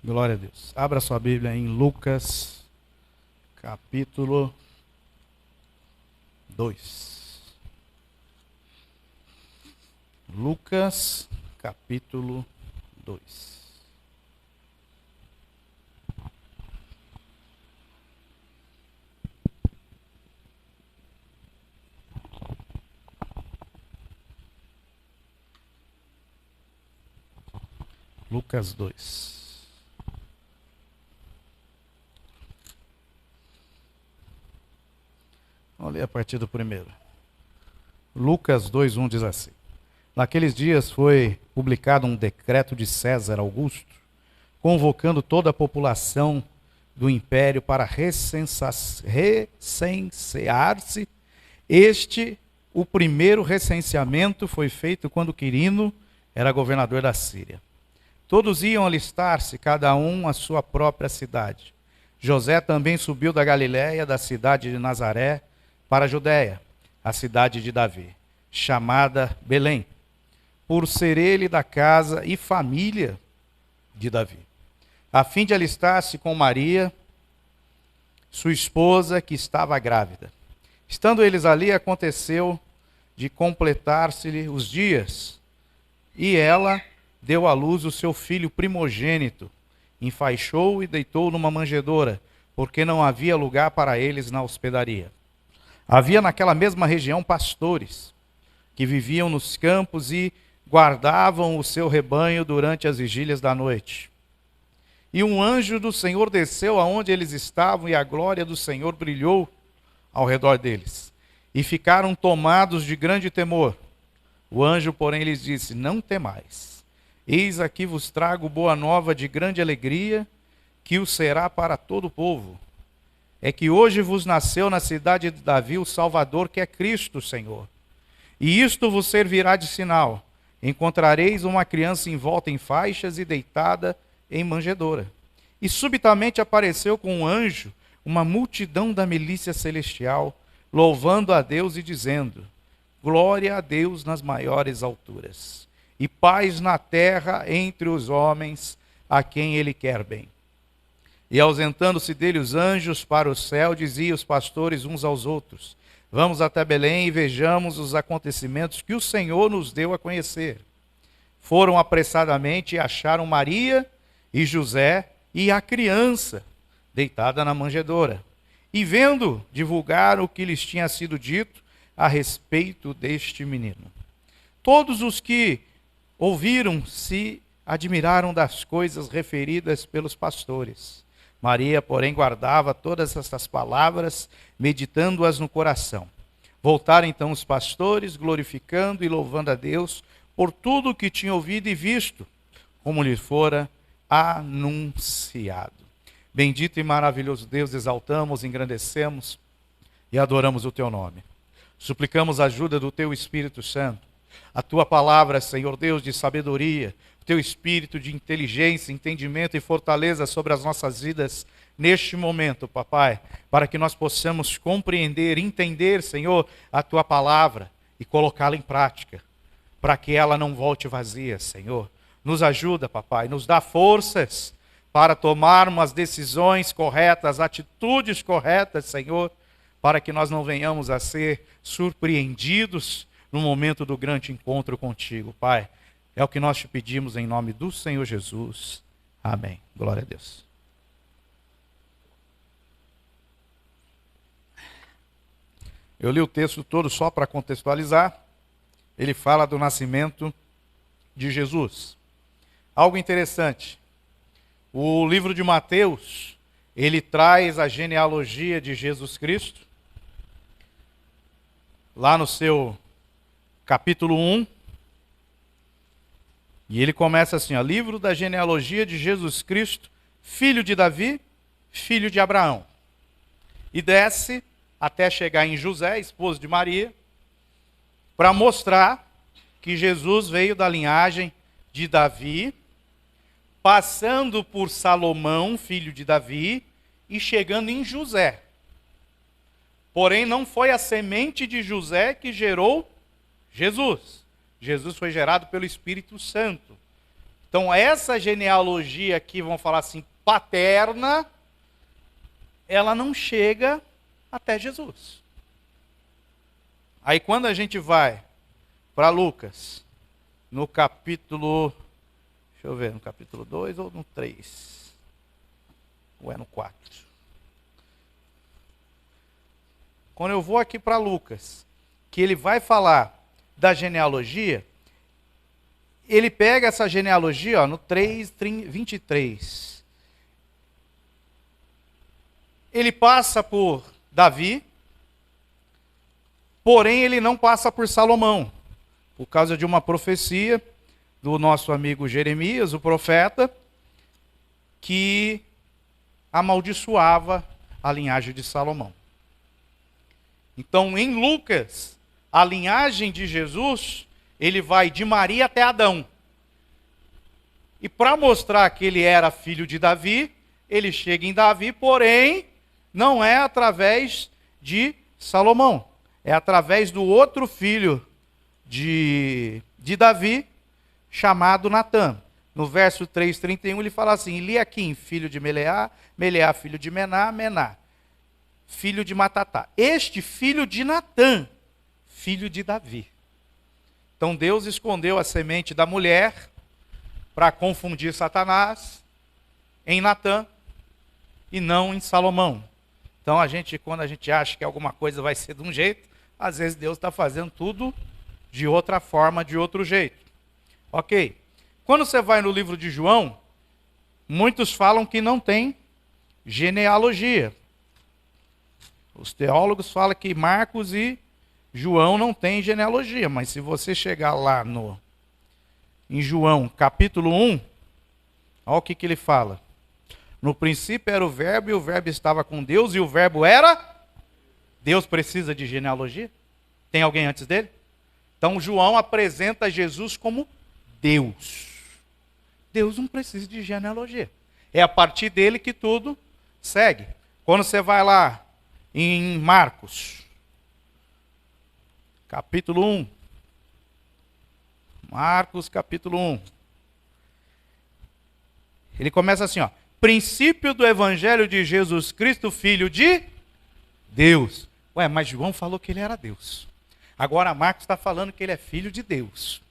Glória a Deus. Abra sua Bíblia em Lucas, capítulo 2. Lucas, capítulo 2. Lucas 2. Vamos ler a partir do primeiro. Lucas 2:1 diz assim: Naqueles dias foi publicado um decreto de César Augusto, convocando toda a população do império para recensear-se. O primeiro recenseamento foi feito quando Quirino era governador da Síria. Todos iam alistar-se, cada um à sua própria cidade. José também subiu da Galiléia, da cidade de Nazaré, para a Judéia, a cidade de Davi, chamada Belém, por ser ele da casa e família de Davi, a fim de alistar-se com Maria, sua esposa, que estava grávida. Estando eles ali, aconteceu de completar-se-lhe os dias, e ela deu à luz o seu filho primogênito, enfaixou e deitou numa manjedoura, porque não havia lugar para eles na hospedaria. Havia naquela mesma região pastores, que viviam nos campos e guardavam o seu rebanho durante as vigílias da noite. E um anjo do Senhor desceu aonde eles estavam, e a glória do Senhor brilhou ao redor deles. E ficaram tomados de grande temor. O anjo, porém, lhes disse: Não temais. Eis aqui vos trago boa nova de grande alegria, que o será para todo o povo. É que hoje vos nasceu na cidade de Davi o Salvador, que é Cristo, Senhor. E isto vos servirá de sinal: encontrareis uma criança envolta em faixas e deitada em manjedoura. E subitamente apareceu com um anjo uma multidão da milícia celestial, louvando a Deus e dizendo: Glória a Deus nas maiores alturas, e paz na terra entre os homens a quem ele quer bem. E ausentando-se dele os anjos para o céu, diziam os pastores uns aos outros: Vamos até Belém e vejamos os acontecimentos que o Senhor nos deu a conhecer. Foram apressadamente e acharam Maria e José e a criança deitada na manjedoura. E vendo, divulgaram o que lhes tinha sido dito a respeito deste menino. Todos os que ouviram se admiraram das coisas referidas pelos pastores. Maria, porém, guardava todas estas palavras, meditando-as no coração. Voltaram então os pastores, glorificando e louvando a Deus por tudo o que tinham ouvido e visto, como lhe fora anunciado. Bendito e maravilhoso Deus, exaltamos, engrandecemos e adoramos o teu nome. Suplicamos a ajuda do teu Espírito Santo. A tua palavra, Senhor Deus, de sabedoria, o teu espírito de inteligência, entendimento e fortaleza sobre as nossas vidas neste momento, papai, para que nós possamos compreender, entender, Senhor, a tua palavra e colocá-la em prática, para que ela não volte vazia, Senhor. Nos ajuda, papai, nos dá forças para tomarmos as decisões corretas, atitudes corretas, Senhor, para que nós não venhamos a ser surpreendidos no momento do grande encontro contigo, Pai. É o que nós te pedimos em nome do Senhor Jesus. Amém. Glória a Deus. Eu li o texto todo só para contextualizar. Ele fala do nascimento de Jesus. Algo interessante. O livro de Mateus, ele traz a genealogia de Jesus Cristo. Lá no seu capítulo 1. E ele começa assim, ó, livro da genealogia de Jesus Cristo, filho de Davi, filho de Abraão. E desce até chegar em José, esposo de Maria, para mostrar que Jesus veio da linhagem de Davi, passando por Salomão, filho de Davi, e chegando em José. Porém, não foi a semente de José que gerou Jesus. Jesus foi gerado pelo Espírito Santo. Então essa genealogia aqui, vamos falar assim, paterna, ela não chega até Jesus. Aí quando a gente vai para Lucas, no capítulo, deixa eu ver, no capítulo 2 ou no 3? Ou é no 4? Quando eu vou aqui para Lucas, que ele vai falar da genealogia, ele pega essa genealogia, ó, no 3:23. Ele passa por Davi, porém ele não passa por Salomão, por causa de uma profecia do nosso amigo Jeremias, o profeta, que amaldiçoava a linhagem de Salomão. Então, em Lucas, a linhagem de Jesus, ele vai de Maria até Adão. E para mostrar que ele era filho de Davi, ele chega em Davi, porém, não é através de Salomão. É através do outro filho de Davi, chamado Natã. No verso 3:31, ele fala assim: Eliaquim, filho de Meleá, Meleá, filho de Mená, Mená, filho de Matatá. Este filho de Natã, filho de Davi. Então Deus escondeu a semente da mulher para confundir Satanás em Natã e não em Salomão. Então quando a gente acha que alguma coisa vai ser de um jeito, às vezes Deus está fazendo tudo de outra forma, de outro jeito. Ok. Quando você vai no livro de João, muitos falam que não tem genealogia. Os teólogos falam que Marcos e João não têm genealogia, mas se você chegar lá em João, capítulo 1, olha o que ele fala. No princípio era o verbo, e o verbo estava com Deus, e o verbo era... Deus precisa de genealogia? Tem alguém antes dele? Então João apresenta Jesus como Deus. Deus não precisa de genealogia. É a partir dele que tudo segue. Quando você vai lá em Marcos, capítulo 1. Marcos, capítulo 1. Ele começa assim, ó. Princípio do evangelho de Jesus Cristo, filho de Deus. Ué, mas João falou que ele era Deus. Agora Marcos está falando que ele é filho de Deus.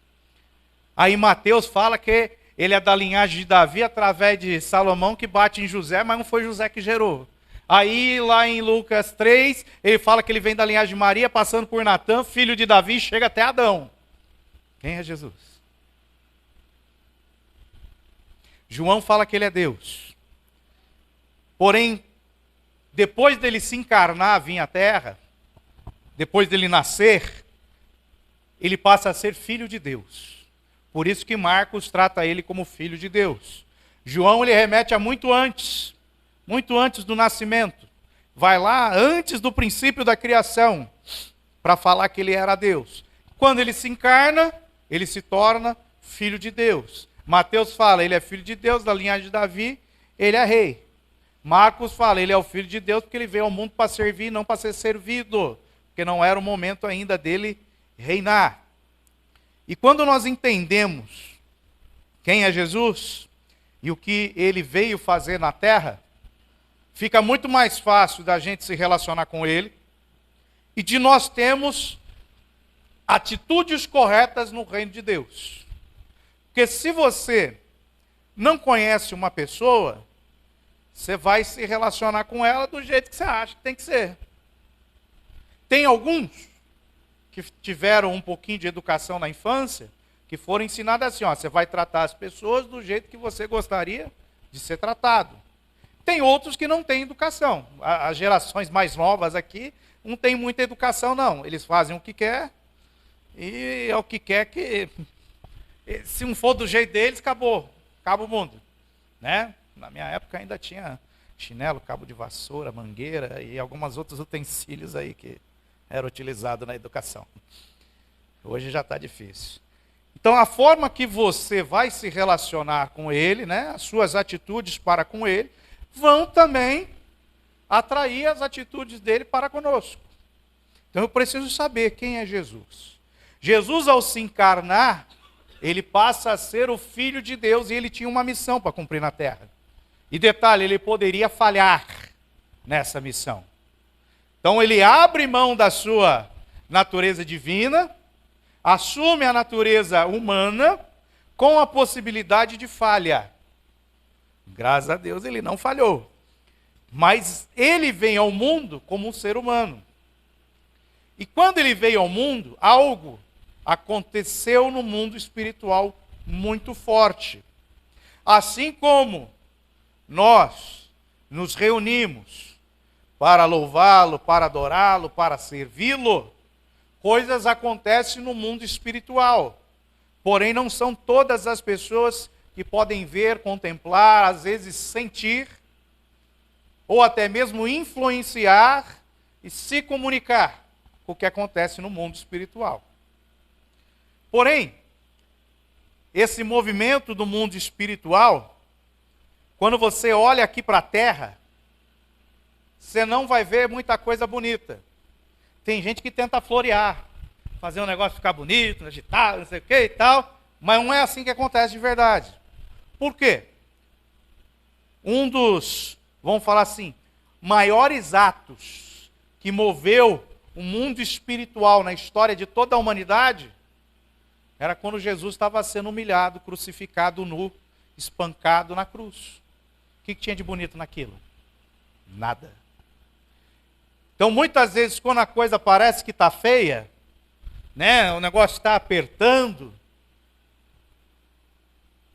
Aí Mateus fala que ele é da linhagem de Davi através de Salomão, que bate em José, mas não foi José que gerou. Aí lá em Lucas 3, ele fala que ele vem da linhagem de Maria, passando por Natã, filho de Davi, chega até Adão. Quem é Jesus? João fala que ele é Deus. Porém, depois dele se encarnar, vir à terra, depois dele nascer, ele passa a ser filho de Deus. Por isso que Marcos trata ele como filho de Deus. João ele remete a muito antes do nascimento. Vai lá antes do princípio da criação, para falar que ele era Deus. Quando ele se encarna, ele se torna filho de Deus. Mateus fala, ele é filho de Deus, da linhagem de Davi, ele é rei. Marcos fala, ele é o filho de Deus porque ele veio ao mundo para servir, não para ser servido, porque não era o momento ainda dele reinar. E quando nós entendemos quem é Jesus e o que ele veio fazer na terra, fica muito mais fácil da gente se relacionar com ele e de nós termos atitudes corretas no reino de Deus. Porque se você não conhece uma pessoa, você vai se relacionar com ela do jeito que você acha que tem que ser. Tem alguns que tiveram um pouquinho de educação na infância, que foram ensinados assim, ó, você vai tratar as pessoas do jeito que você gostaria de ser tratado. Tem outros que não têm educação. As gerações mais novas aqui não têm muita educação, não. Eles fazem o que quer e é o que quer que... Se não for do jeito deles, acabou. Acaba o mundo. Né? Na minha época ainda tinha chinelo, cabo de vassoura, mangueira e alguns outros utensílios aí que eram utilizados na educação. Hoje já está difícil. Então a forma que você vai se relacionar com ele, né, as suas atitudes para com ele, vão também atrair as atitudes dele para conosco. Então eu preciso saber quem é Jesus. Jesus, ao se encarnar, ele passa a ser o Filho de Deus e ele tinha uma missão para cumprir na terra. E detalhe, ele poderia falhar nessa missão. Então ele abre mão da sua natureza divina, assume a natureza humana com a possibilidade de falha. Graças a Deus ele não falhou. Mas ele vem ao mundo como um ser humano. E quando ele veio ao mundo, algo aconteceu no mundo espiritual muito forte. Assim como nós nos reunimos para louvá-lo, para adorá-lo, para servi-lo, coisas acontecem no mundo espiritual. Porém, não são todas as pessoas que podem ver, contemplar, às vezes sentir, ou até mesmo influenciar e se comunicar com o que acontece no mundo espiritual. Porém, esse movimento do mundo espiritual, quando você olha aqui para a terra, você não vai ver muita coisa bonita. Tem gente que tenta florear, fazer um negócio ficar bonito, agitar, não sei o que e tal, mas não é assim que acontece de verdade. Por quê? Um dos, vamos falar assim, maiores atos que moveu o mundo espiritual na história de toda a humanidade era quando Jesus estava sendo humilhado, crucificado nu, espancado na cruz. O que tinha de bonito naquilo? Nada. Então, muitas vezes, quando a coisa parece que está feia, né, o negócio está apertando,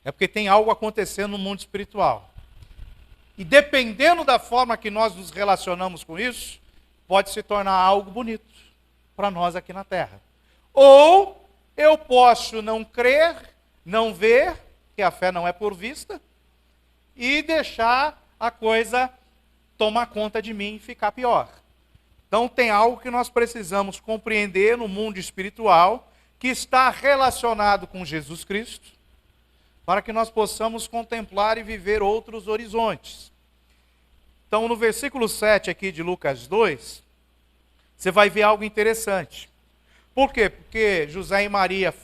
é porque tem algo acontecendo no mundo espiritual. E dependendo da forma que nós nos relacionamos com isso, pode se tornar algo bonito para nós aqui na terra. Ou eu posso não crer, não ver, que a fé não é por vista, e deixar a coisa tomar conta de mim e ficar pior. Então tem algo que nós precisamos compreender no mundo espiritual, que está relacionado com Jesus Cristo, para que nós possamos contemplar e viver outros horizontes. Então no versículo 7 aqui de Lucas 2, você vai ver algo interessante. Por quê? Porque José e Maria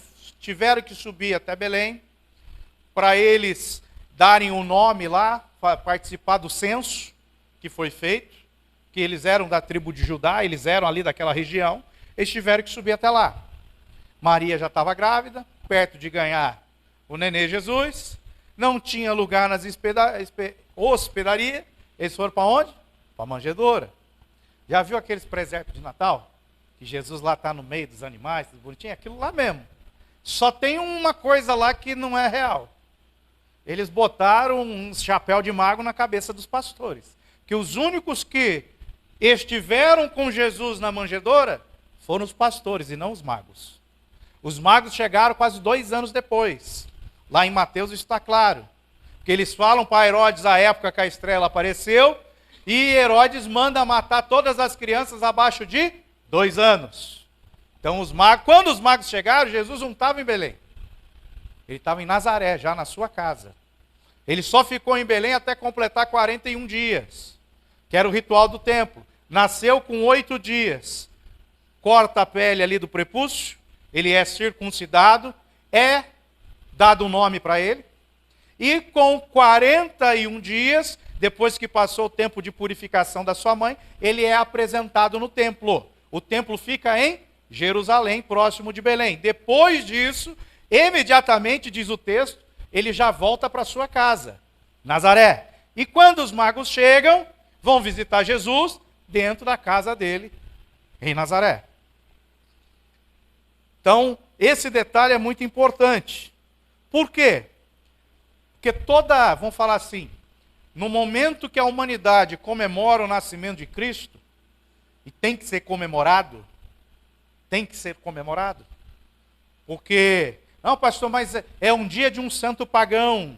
tiveram que subir até Belém, para eles darem um nome lá, participar do censo que foi feito, que eles eram da tribo de Judá, eles eram ali daquela região, eles tiveram que subir até lá. Maria já estava grávida, perto de ganhar o nenê Jesus, não tinha lugar nas hospedarias, eles foram para onde? Para a manjedoura. Já viu aqueles presépios de Natal? Que Jesus lá está no meio dos animais, tudo bonitinho, aquilo lá mesmo. Só tem uma coisa lá que não é real. Eles botaram um chapéu de mago na cabeça dos pastores. Que os únicos que estiveram com Jesus na manjedoura foram os pastores e não os magos. Os magos chegaram quase 2 anos depois. Lá em Mateus está claro. Que eles falam para Herodes a época que a estrela apareceu, e Herodes manda matar todas as crianças abaixo de 2 anos. Então os magos, quando os magos chegaram, Jesus não estava em Belém. Ele estava em Nazaré, já na sua casa. Ele só ficou em Belém até completar 41 dias, que era o ritual do templo. Nasceu com 8 dias. Corta a pele ali do prepúcio, ele é circuncidado, é dado um nome para ele. E com 41 dias, depois que passou o tempo de purificação da sua mãe, ele é apresentado no templo. O templo fica em Jerusalém, próximo de Belém. Depois disso, imediatamente, diz o texto, ele já volta para sua casa, Nazaré. E quando os magos chegam, vão visitar Jesus dentro da casa dele, em Nazaré. Então, esse detalhe é muito importante. Por quê? Porque vamos falar assim, no momento que a humanidade comemora o nascimento de Cristo, e tem que ser comemorado, porque, não pastor, mas é um dia de um santo pagão,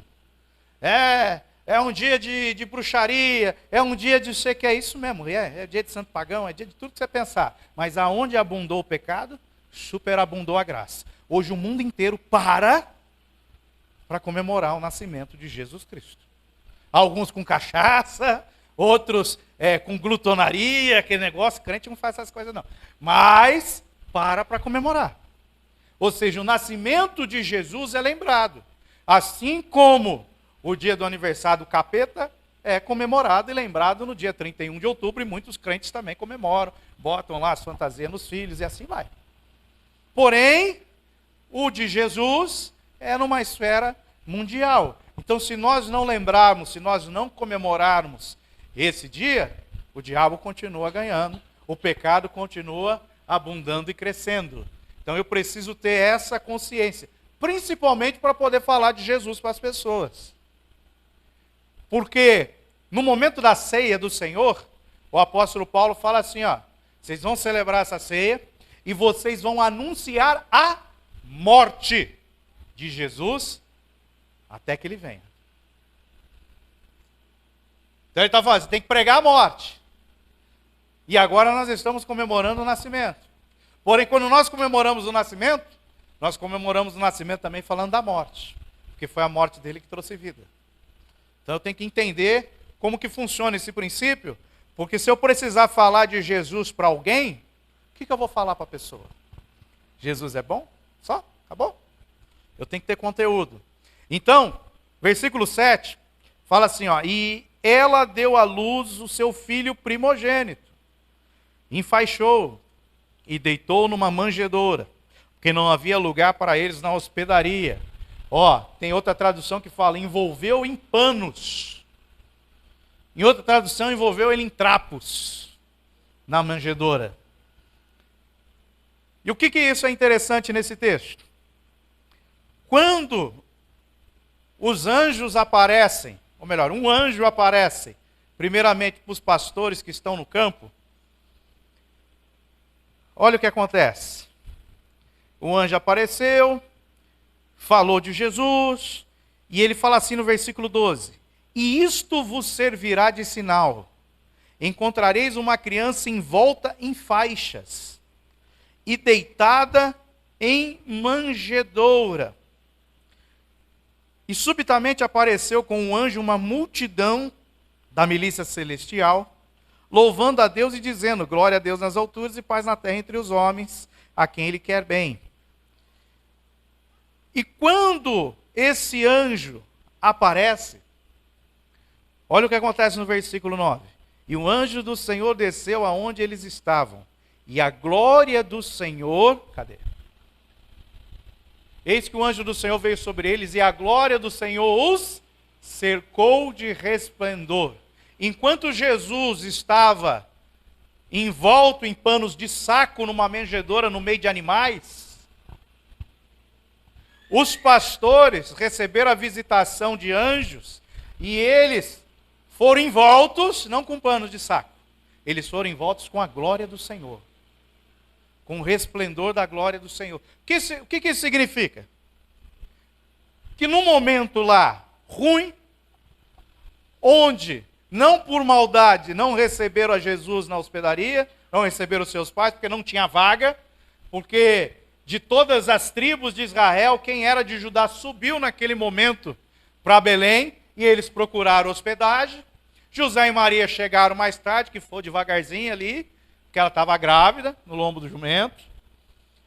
é um dia de bruxaria, é um dia de sei que é isso mesmo, é dia de santo pagão, é dia de tudo que você pensar, mas aonde abundou o pecado, superabundou a graça. Hoje o mundo inteiro para comemorar o nascimento de Jesus Cristo. Alguns com cachaça, outros com glutonaria, aquele negócio, crente não faz essas coisas não. Mas para comemorar. Ou seja, o nascimento de Jesus é lembrado. Assim como o dia do aniversário do capeta é comemorado e lembrado no dia 31 de outubro, e muitos crentes também comemoram, botam lá as fantasias nos filhos e assim vai. Porém, o de Jesus é numa esfera mundial. Então, se nós não lembrarmos, se nós não comemorarmos esse dia, o diabo continua ganhando, o pecado continua abundando e crescendo. Então, eu preciso ter essa consciência, principalmente para poder falar de Jesus para as pessoas. Porque no momento da ceia do Senhor, o apóstolo Paulo fala assim, ó, vocês vão celebrar essa ceia e vocês vão anunciar a morte de Jesus até que ele venha. Então ele está falando, você tem que pregar a morte. E agora nós estamos comemorando o nascimento. Porém, quando nós comemoramos o nascimento, nós comemoramos o nascimento também falando da morte. Porque foi a morte dele que trouxe vida. Então eu tenho que entender como que funciona esse princípio, porque se eu precisar falar de Jesus para alguém, o que eu vou falar para a pessoa? Jesus é bom? Só? Acabou? Eu tenho que ter conteúdo. Então, versículo 7, fala assim, ó, e ela deu à luz o seu filho primogênito, enfaixou e deitou numa manjedoura, porque não havia lugar para eles na hospedaria. Ó, tem outra tradução que fala, envolveu em panos. Em outra tradução, envolveu ele em trapos, na manjedoura. E o que isso é interessante nesse texto? Quando os anjos aparecem, ou melhor, um anjo aparece, primeiramente para os pastores que estão no campo, olha o que acontece. O anjo apareceu, falou de Jesus, e ele fala assim no versículo 12, e isto vos servirá de sinal, encontrareis uma criança envolta em faixas, e deitada em manjedoura. E subitamente apareceu com um anjo uma multidão da milícia celestial, louvando a Deus e dizendo, glória a Deus nas alturas e paz na terra entre os homens, a quem ele quer bem. E quando esse anjo aparece, olha o que acontece no versículo 9. E o anjo do Senhor desceu aonde eles estavam, e a glória do Senhor, cadê? Eis que o anjo do Senhor veio sobre eles, e a glória do Senhor os cercou de resplendor. Enquanto Jesus estava envolto em panos de saco numa manjedoura no meio de animais, os pastores receberam a visitação de anjos, e eles foram envoltos, não com panos de saco, eles foram envoltos com a glória do Senhor. Com o resplendor da glória do Senhor. O que isso significa? Que no momento lá, ruim, onde, não por maldade, não receberam a Jesus na hospedaria, não receberam os seus pais, porque não tinha vaga, porque de todas as tribos de Israel, quem era de Judá subiu naquele momento para Belém, e eles procuraram hospedagem. José e Maria chegaram mais tarde, que foi devagarzinho ali, que ela estava grávida, no lombo do jumento,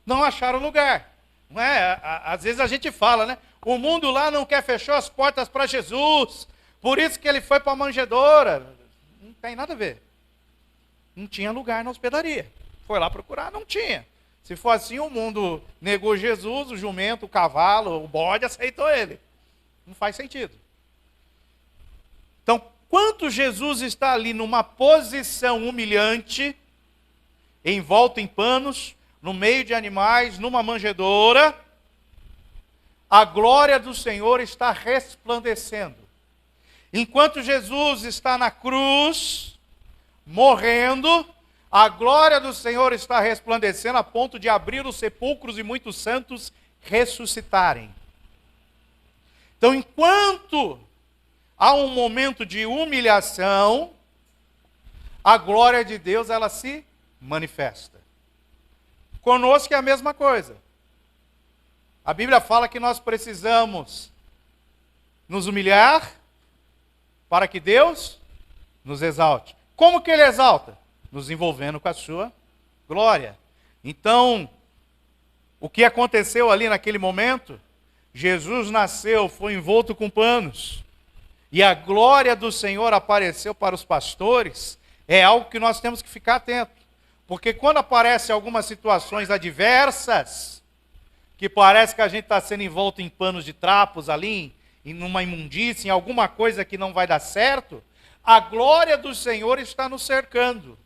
não acharam lugar. Não é? Às vezes a gente fala, né? O mundo lá não quer fechar as portas para Jesus, por isso que ele foi para a manjedoura. Não tem nada a ver. Não tinha lugar na hospedaria. Foi lá procurar, não tinha. Se for assim, o mundo negou Jesus, o jumento, o cavalo, o bode aceitou ele. Não faz sentido. Então, quando Jesus está ali numa posição humilhante, envolto em panos, no meio de animais, numa manjedoura, a glória do Senhor está resplandecendo. Enquanto Jesus está na cruz, morrendo, a glória do Senhor está resplandecendo a ponto de abrir os sepulcros e muitos santos ressuscitarem. Então, enquanto há um momento de humilhação, a glória de Deus, ela se manifesta. Conosco é a mesma coisa. A Bíblia fala que nós precisamos nos humilhar para que Deus nos exalte. Como que Ele exalta? Nos envolvendo com a sua glória. Então, O que aconteceu ali naquele momento? Jesus nasceu, foi envolto com panos, e a glória do Senhor apareceu para os pastores. É algo que nós temos que ficar atento, porque quando aparecem algumas situações adversas, que parece que a gente está sendo envolto em panos de trapos ali, em uma imundícia, em alguma coisa que não vai dar certo, a glória do Senhor está nos cercando.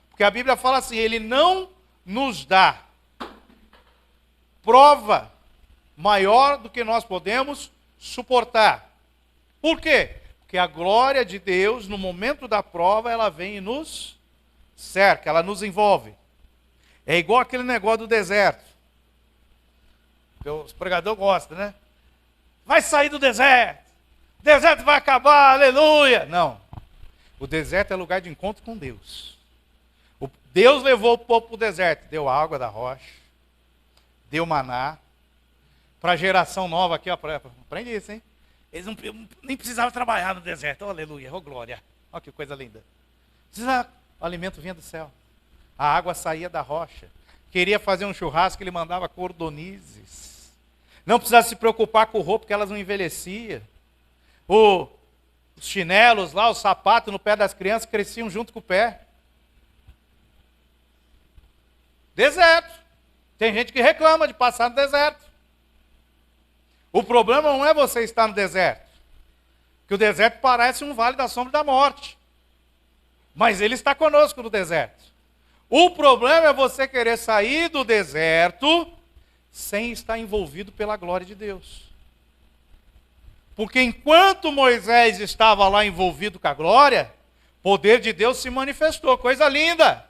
Porque a Bíblia fala assim, Ele não nos dá prova maior do que nós podemos suportar. Por quê? Porque a glória de Deus, no momento da prova, ela vem e nos cerca, ela nos envolve. É igual aquele negócio do deserto. Que os pregadores gostam, né? Vai sair do deserto. O deserto vai acabar, aleluia. Não. O deserto é lugar de encontro com Deus. Deus levou o povo para o deserto. Deu água da rocha. Deu maná. Para a geração nova aqui, ó, aprende isso, hein? Eles nem precisavam trabalhar no deserto. Oh, aleluia, oh glória. Olha que coisa linda. O alimento vinha do céu. A água saía da rocha. Queria fazer um churrasco, ele mandava cordonizes. Não precisava se preocupar com roupa, porque elas não envelheciam. Os chinelos lá, os sapatos no pé das crianças cresciam junto com o pé. Deserto. Tem gente que reclama de passar no deserto. O problema não é você estar no deserto. Que o deserto parece um vale da sombra da morte. Mas Ele está conosco no deserto. O problema é você querer sair do deserto sem estar envolvido pela glória de Deus. Porque enquanto Moisés estava lá envolvido com a glória, o poder de Deus se manifestou, coisa linda.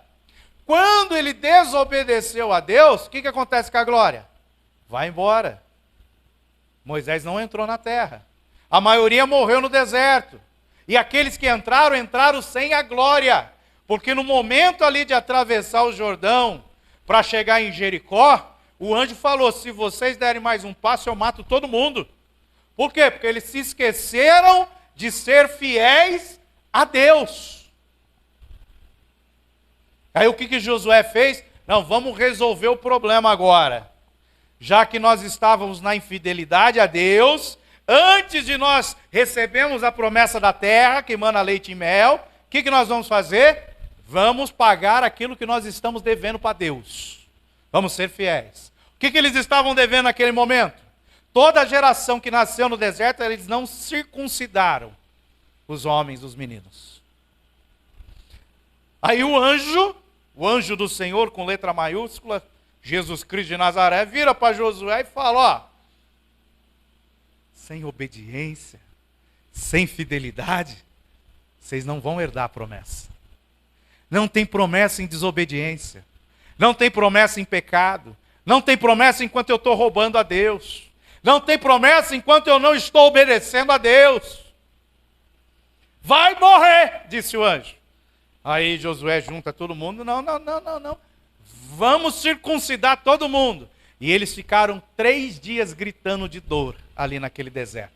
Quando ele desobedeceu a Deus, o que acontece com a glória? Vai embora. Moisés não entrou na terra. A maioria morreu no deserto. E aqueles que entraram, entraram sem a glória. Porque no momento ali de atravessar o Jordão, para chegar em Jericó, o anjo falou, se vocês derem mais um passo, eu mato todo mundo. Por quê? Porque eles se esqueceram de ser fiéis a Deus. Aí o que Josué fez? Não, vamos resolver o problema agora. Já que nós estávamos na infidelidade a Deus, antes de nós recebermos a promessa da terra, que emana leite e mel, o que nós vamos fazer? Vamos pagar aquilo que nós estamos devendo para Deus. Vamos ser fiéis. O que eles estavam devendo naquele momento? Toda a geração que nasceu no deserto, eles não circuncidaram os homens, os meninos. Aí o anjo do Senhor, com letra maiúscula, Jesus Cristo de Nazaré, vira para Josué e fala, ó, sem obediência, sem fidelidade, vocês não vão herdar a promessa. Não tem promessa em desobediência, não tem promessa em pecado, não tem promessa enquanto eu estou roubando a Deus, não tem promessa enquanto eu não estou obedecendo a Deus. Vai morrer, disse o anjo. Aí Josué junta todo mundo, não. Vamos circuncidar todo mundo. E eles ficaram 3 dias gritando de dor ali naquele deserto.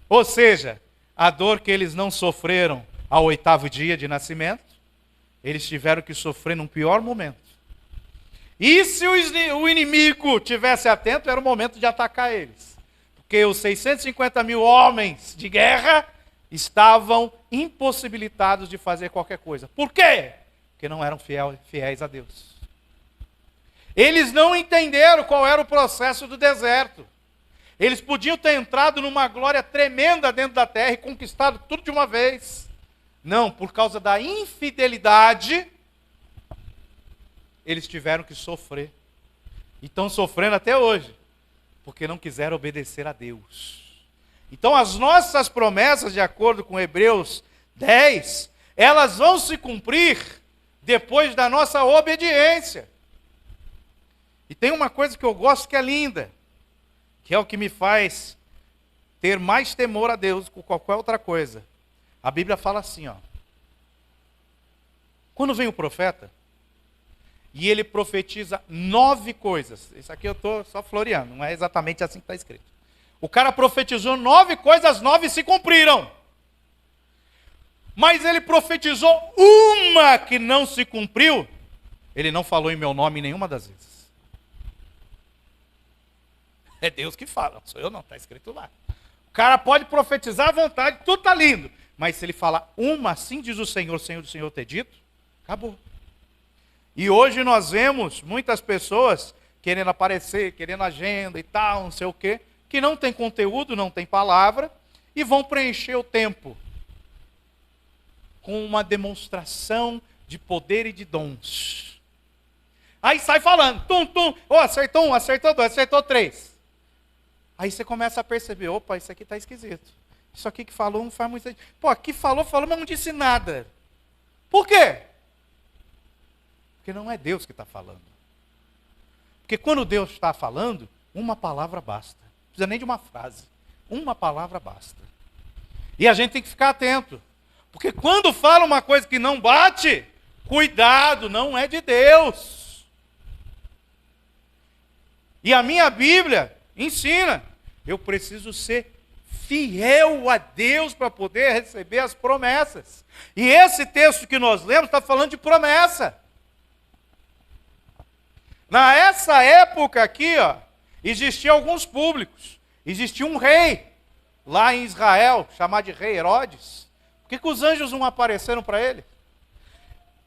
Ou seja, a dor que eles não sofreram ao 8º dia de nascimento, eles tiveram que sofrer num pior momento. E se o inimigo tivesse atento, era o momento de atacar eles. Porque os 650 mil homens de guerra estavam impossibilitados de fazer qualquer coisa. Por quê? Porque não eram fiéis a Deus. Eles não entenderam qual era o processo do deserto. Eles podiam ter entrado numa glória tremenda dentro da terra e conquistado tudo de uma vez. Não, por causa da infidelidade, eles tiveram que sofrer. E estão sofrendo até hoje, porque não quiseram obedecer a Deus. Então as nossas promessas, de acordo com Hebreus 10, elas vão se cumprir depois da nossa obediência. E tem uma coisa que eu gosto que é linda, que é o que me faz ter mais temor a Deus do que qualquer outra coisa. A Bíblia fala assim, ó. Quando vem o profeta, e ele profetiza 9 coisas. Isso aqui eu estou só floreando, não é exatamente assim que está escrito. O cara profetizou 9 coisas, as 9 se cumpriram. Mas ele profetizou uma que não se cumpriu. Ele não falou em meu nome nenhuma das vezes. É Deus que fala, não sou eu não, está escrito lá. O cara pode profetizar à vontade, tudo está lindo. Mas se ele falar uma, assim diz o Senhor ter dito, acabou. E hoje nós vemos muitas pessoas querendo aparecer, querendo agenda e tal, não sei o quê, que não tem conteúdo, não tem palavra, e vão preencher o tempo com uma demonstração de poder e de dons. Aí sai falando, acertou um, acertou dois, acertou três. Aí você começa a perceber, opa, isso aqui está esquisito. Isso aqui que falou não faz muito sentido. Pô, aqui falou, mas não disse nada. Por quê? Porque não é Deus que está falando. Porque quando Deus está falando, uma palavra basta. Não precisa nem de uma frase. Uma palavra basta. E a gente tem que ficar atento. Porque quando fala uma coisa que não bate, cuidado, não é de Deus. E a minha Bíblia ensina, eu preciso ser fiel a Deus para poder receber as promessas. E esse texto que nós lemos está falando de promessa. Nessa época aqui, existiam alguns públicos. Existia um rei lá em Israel, chamado de rei Herodes. Por que os anjos não apareceram para ele?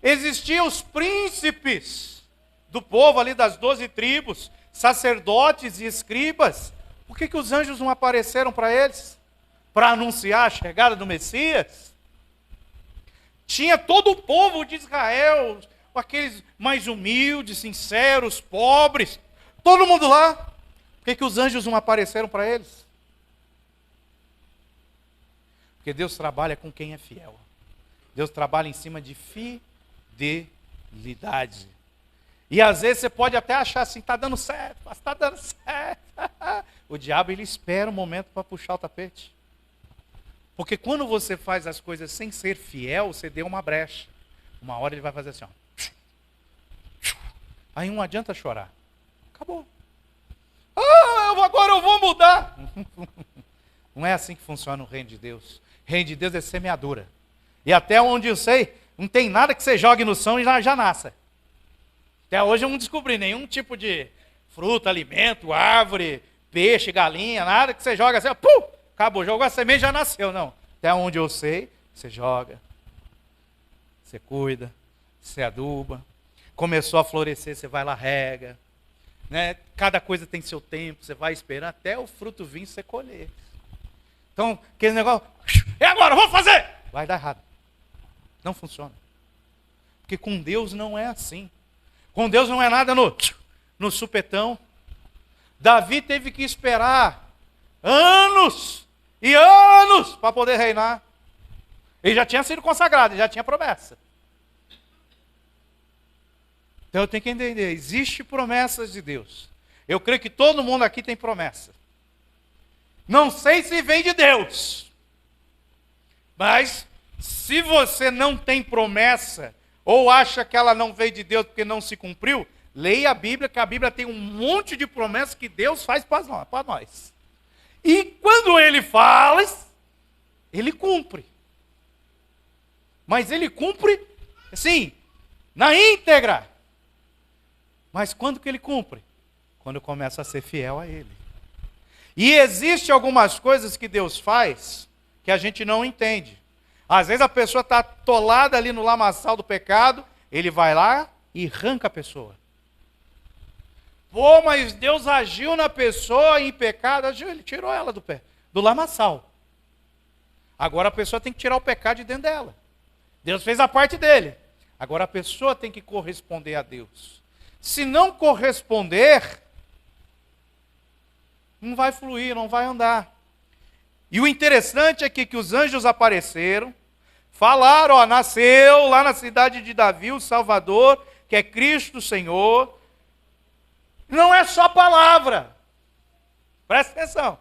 Existiam os príncipes do povo ali das 12 tribos, sacerdotes e escribas. Por que os anjos não apareceram para eles? Para anunciar a chegada do Messias? Tinha todo o povo de Israel, aqueles mais humildes, sinceros, pobres, todo mundo lá. Por que os anjos não apareceram para eles? Porque Deus trabalha com quem é fiel. Deus trabalha em cima de fidelidade. E às vezes você pode até achar assim, está dando certo, está dando certo. O diabo, ele espera um momento para puxar o tapete. Porque quando você faz as coisas sem ser fiel, você deu uma brecha. Uma hora ele vai fazer assim, ó. Aí não adianta chorar. Acabou. Agora eu vou mudar. Não é assim que funciona o reino de Deus. O reino de Deus é semeadura. E até onde eu sei, não tem nada que você jogue no chão e já nasça. Até hoje eu não descobri nenhum tipo de fruta, alimento, árvore, peixe, galinha, nada que você joga assim, pum, acabou, jogou a semente e já nasceu. Não. Até onde eu sei, você joga, você cuida, você aduba. Começou a florescer, você vai lá, rega. Né? Cada coisa tem seu tempo, você vai esperando até o fruto vir e você colher. Então, aquele negócio, é agora, vou fazer! Vai dar errado. Não funciona. Porque com Deus não é assim. Com Deus não é nada no supetão. Davi teve que esperar anos e anos para poder reinar. Ele já tinha sido consagrado, ele já tinha promessa. Então eu tenho que entender, existem promessas de Deus. Eu creio que todo mundo aqui tem promessa. Não sei se vem de Deus. Mas se você não tem promessa, ou acha que ela não veio de Deus porque não se cumpriu, leia a Bíblia, que a Bíblia tem um monte de promessas que Deus faz para nós. E quando Ele fala, Ele cumpre. Mas Ele cumpre, assim, na íntegra. Mas quando que Ele cumpre? Quando começa a ser fiel a Ele. E existe algumas coisas que Deus faz que a gente não entende. Às vezes a pessoa está atolada ali no lamaçal do pecado, Ele vai lá e arranca a pessoa. Pô, mas Deus agiu na pessoa em pecado, agiu, Ele tirou ela do lamaçal. Agora a pessoa tem que tirar o pecado de dentro dela. Deus fez a parte dele. Agora a pessoa tem que corresponder a Deus. Se não corresponder, não vai fluir, não vai andar. E o interessante é que os anjos apareceram, falaram, nasceu lá na cidade de Davi o Salvador, que é Cristo Senhor. Não é só palavra. Presta atenção.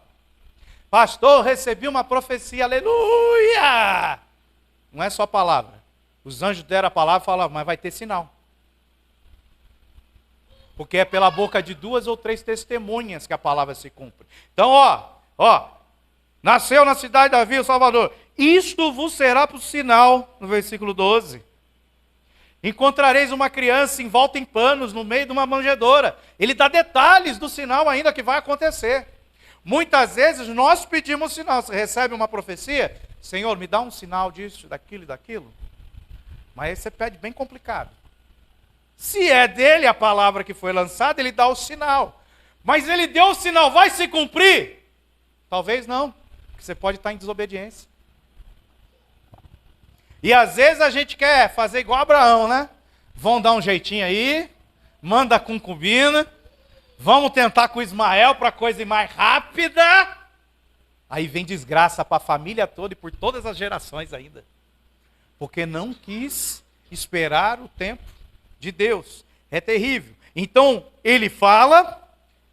Pastor, recebi uma profecia, aleluia! Não é só palavra. Os anjos deram a palavra e falaram, mas vai ter sinal. Porque é pela boca de 2 ou 3 testemunhas que a palavra se cumpre. Então, nasceu na cidade de Davi o Salvador. Isto vos será por sinal, no versículo 12. Encontrareis uma criança envolta em panos no meio de uma manjedoura. Ele dá detalhes do sinal ainda que vai acontecer. Muitas vezes nós pedimos sinal. Você recebe uma profecia, Senhor, me dá um sinal disso, daquilo e daquilo. Mas aí você pede bem complicado. Se é dele a palavra que foi lançada, ele dá o sinal. Mas ele deu o sinal, vai se cumprir? Talvez não, porque você pode estar em desobediência. E às vezes a gente quer fazer igual Abraão, né? Vão dar um jeitinho aí, manda a concubina, vamos tentar com Ismael para a coisa ir mais rápida. Aí vem desgraça para a família toda e por todas as gerações ainda. Porque não quis esperar o tempo de Deus. É terrível. Então, ele fala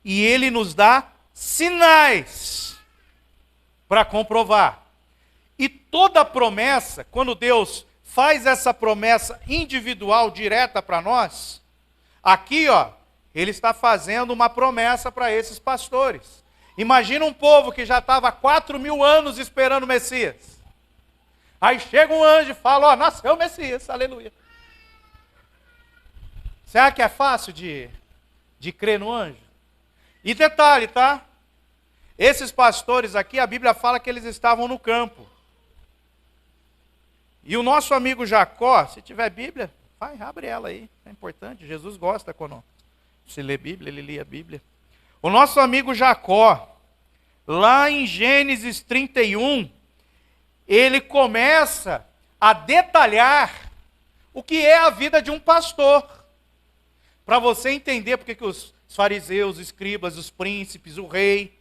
e ele nos dá sinais para comprovar. E toda promessa, quando Deus faz essa promessa individual, direta para nós, aqui, ó, ele está fazendo uma promessa para esses pastores. Imagina um povo que já estava há 4.000 anos esperando o Messias. Aí chega um anjo e fala, ó, nasceu o Messias, aleluia. Será que é fácil de crer no anjo? E detalhe, tá? Esses pastores aqui, a Bíblia fala que eles estavam no campo. E o nosso amigo Jacó, se tiver Bíblia, vai, abre ela aí. É importante, Jesus gosta quando se lê Bíblia, ele lia a Bíblia. O nosso amigo Jacó, lá em Gênesis 31, ele começa a detalhar o que é a vida de um pastor. Para você entender porque que os fariseus, os escribas, os príncipes, o rei,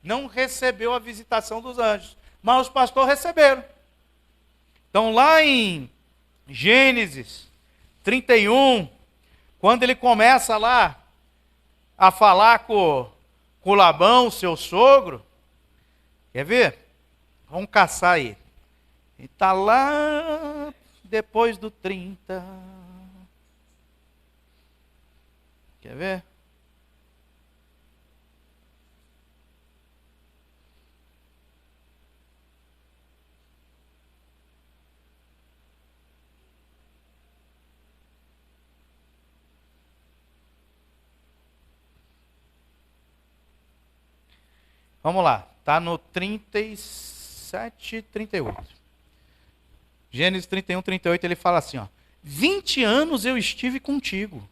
não recebeu a visitação dos anjos. Mas os pastores receberam. Então lá em Gênesis 31, quando ele começa lá a falar com Labão, seu sogro, quer ver? Vamos caçar aí. Ele está lá depois do 30. Quer ver? Vamos lá, está no 37, 38. Gênesis 31, 38, ele fala assim, ó. 20 anos eu estive contigo.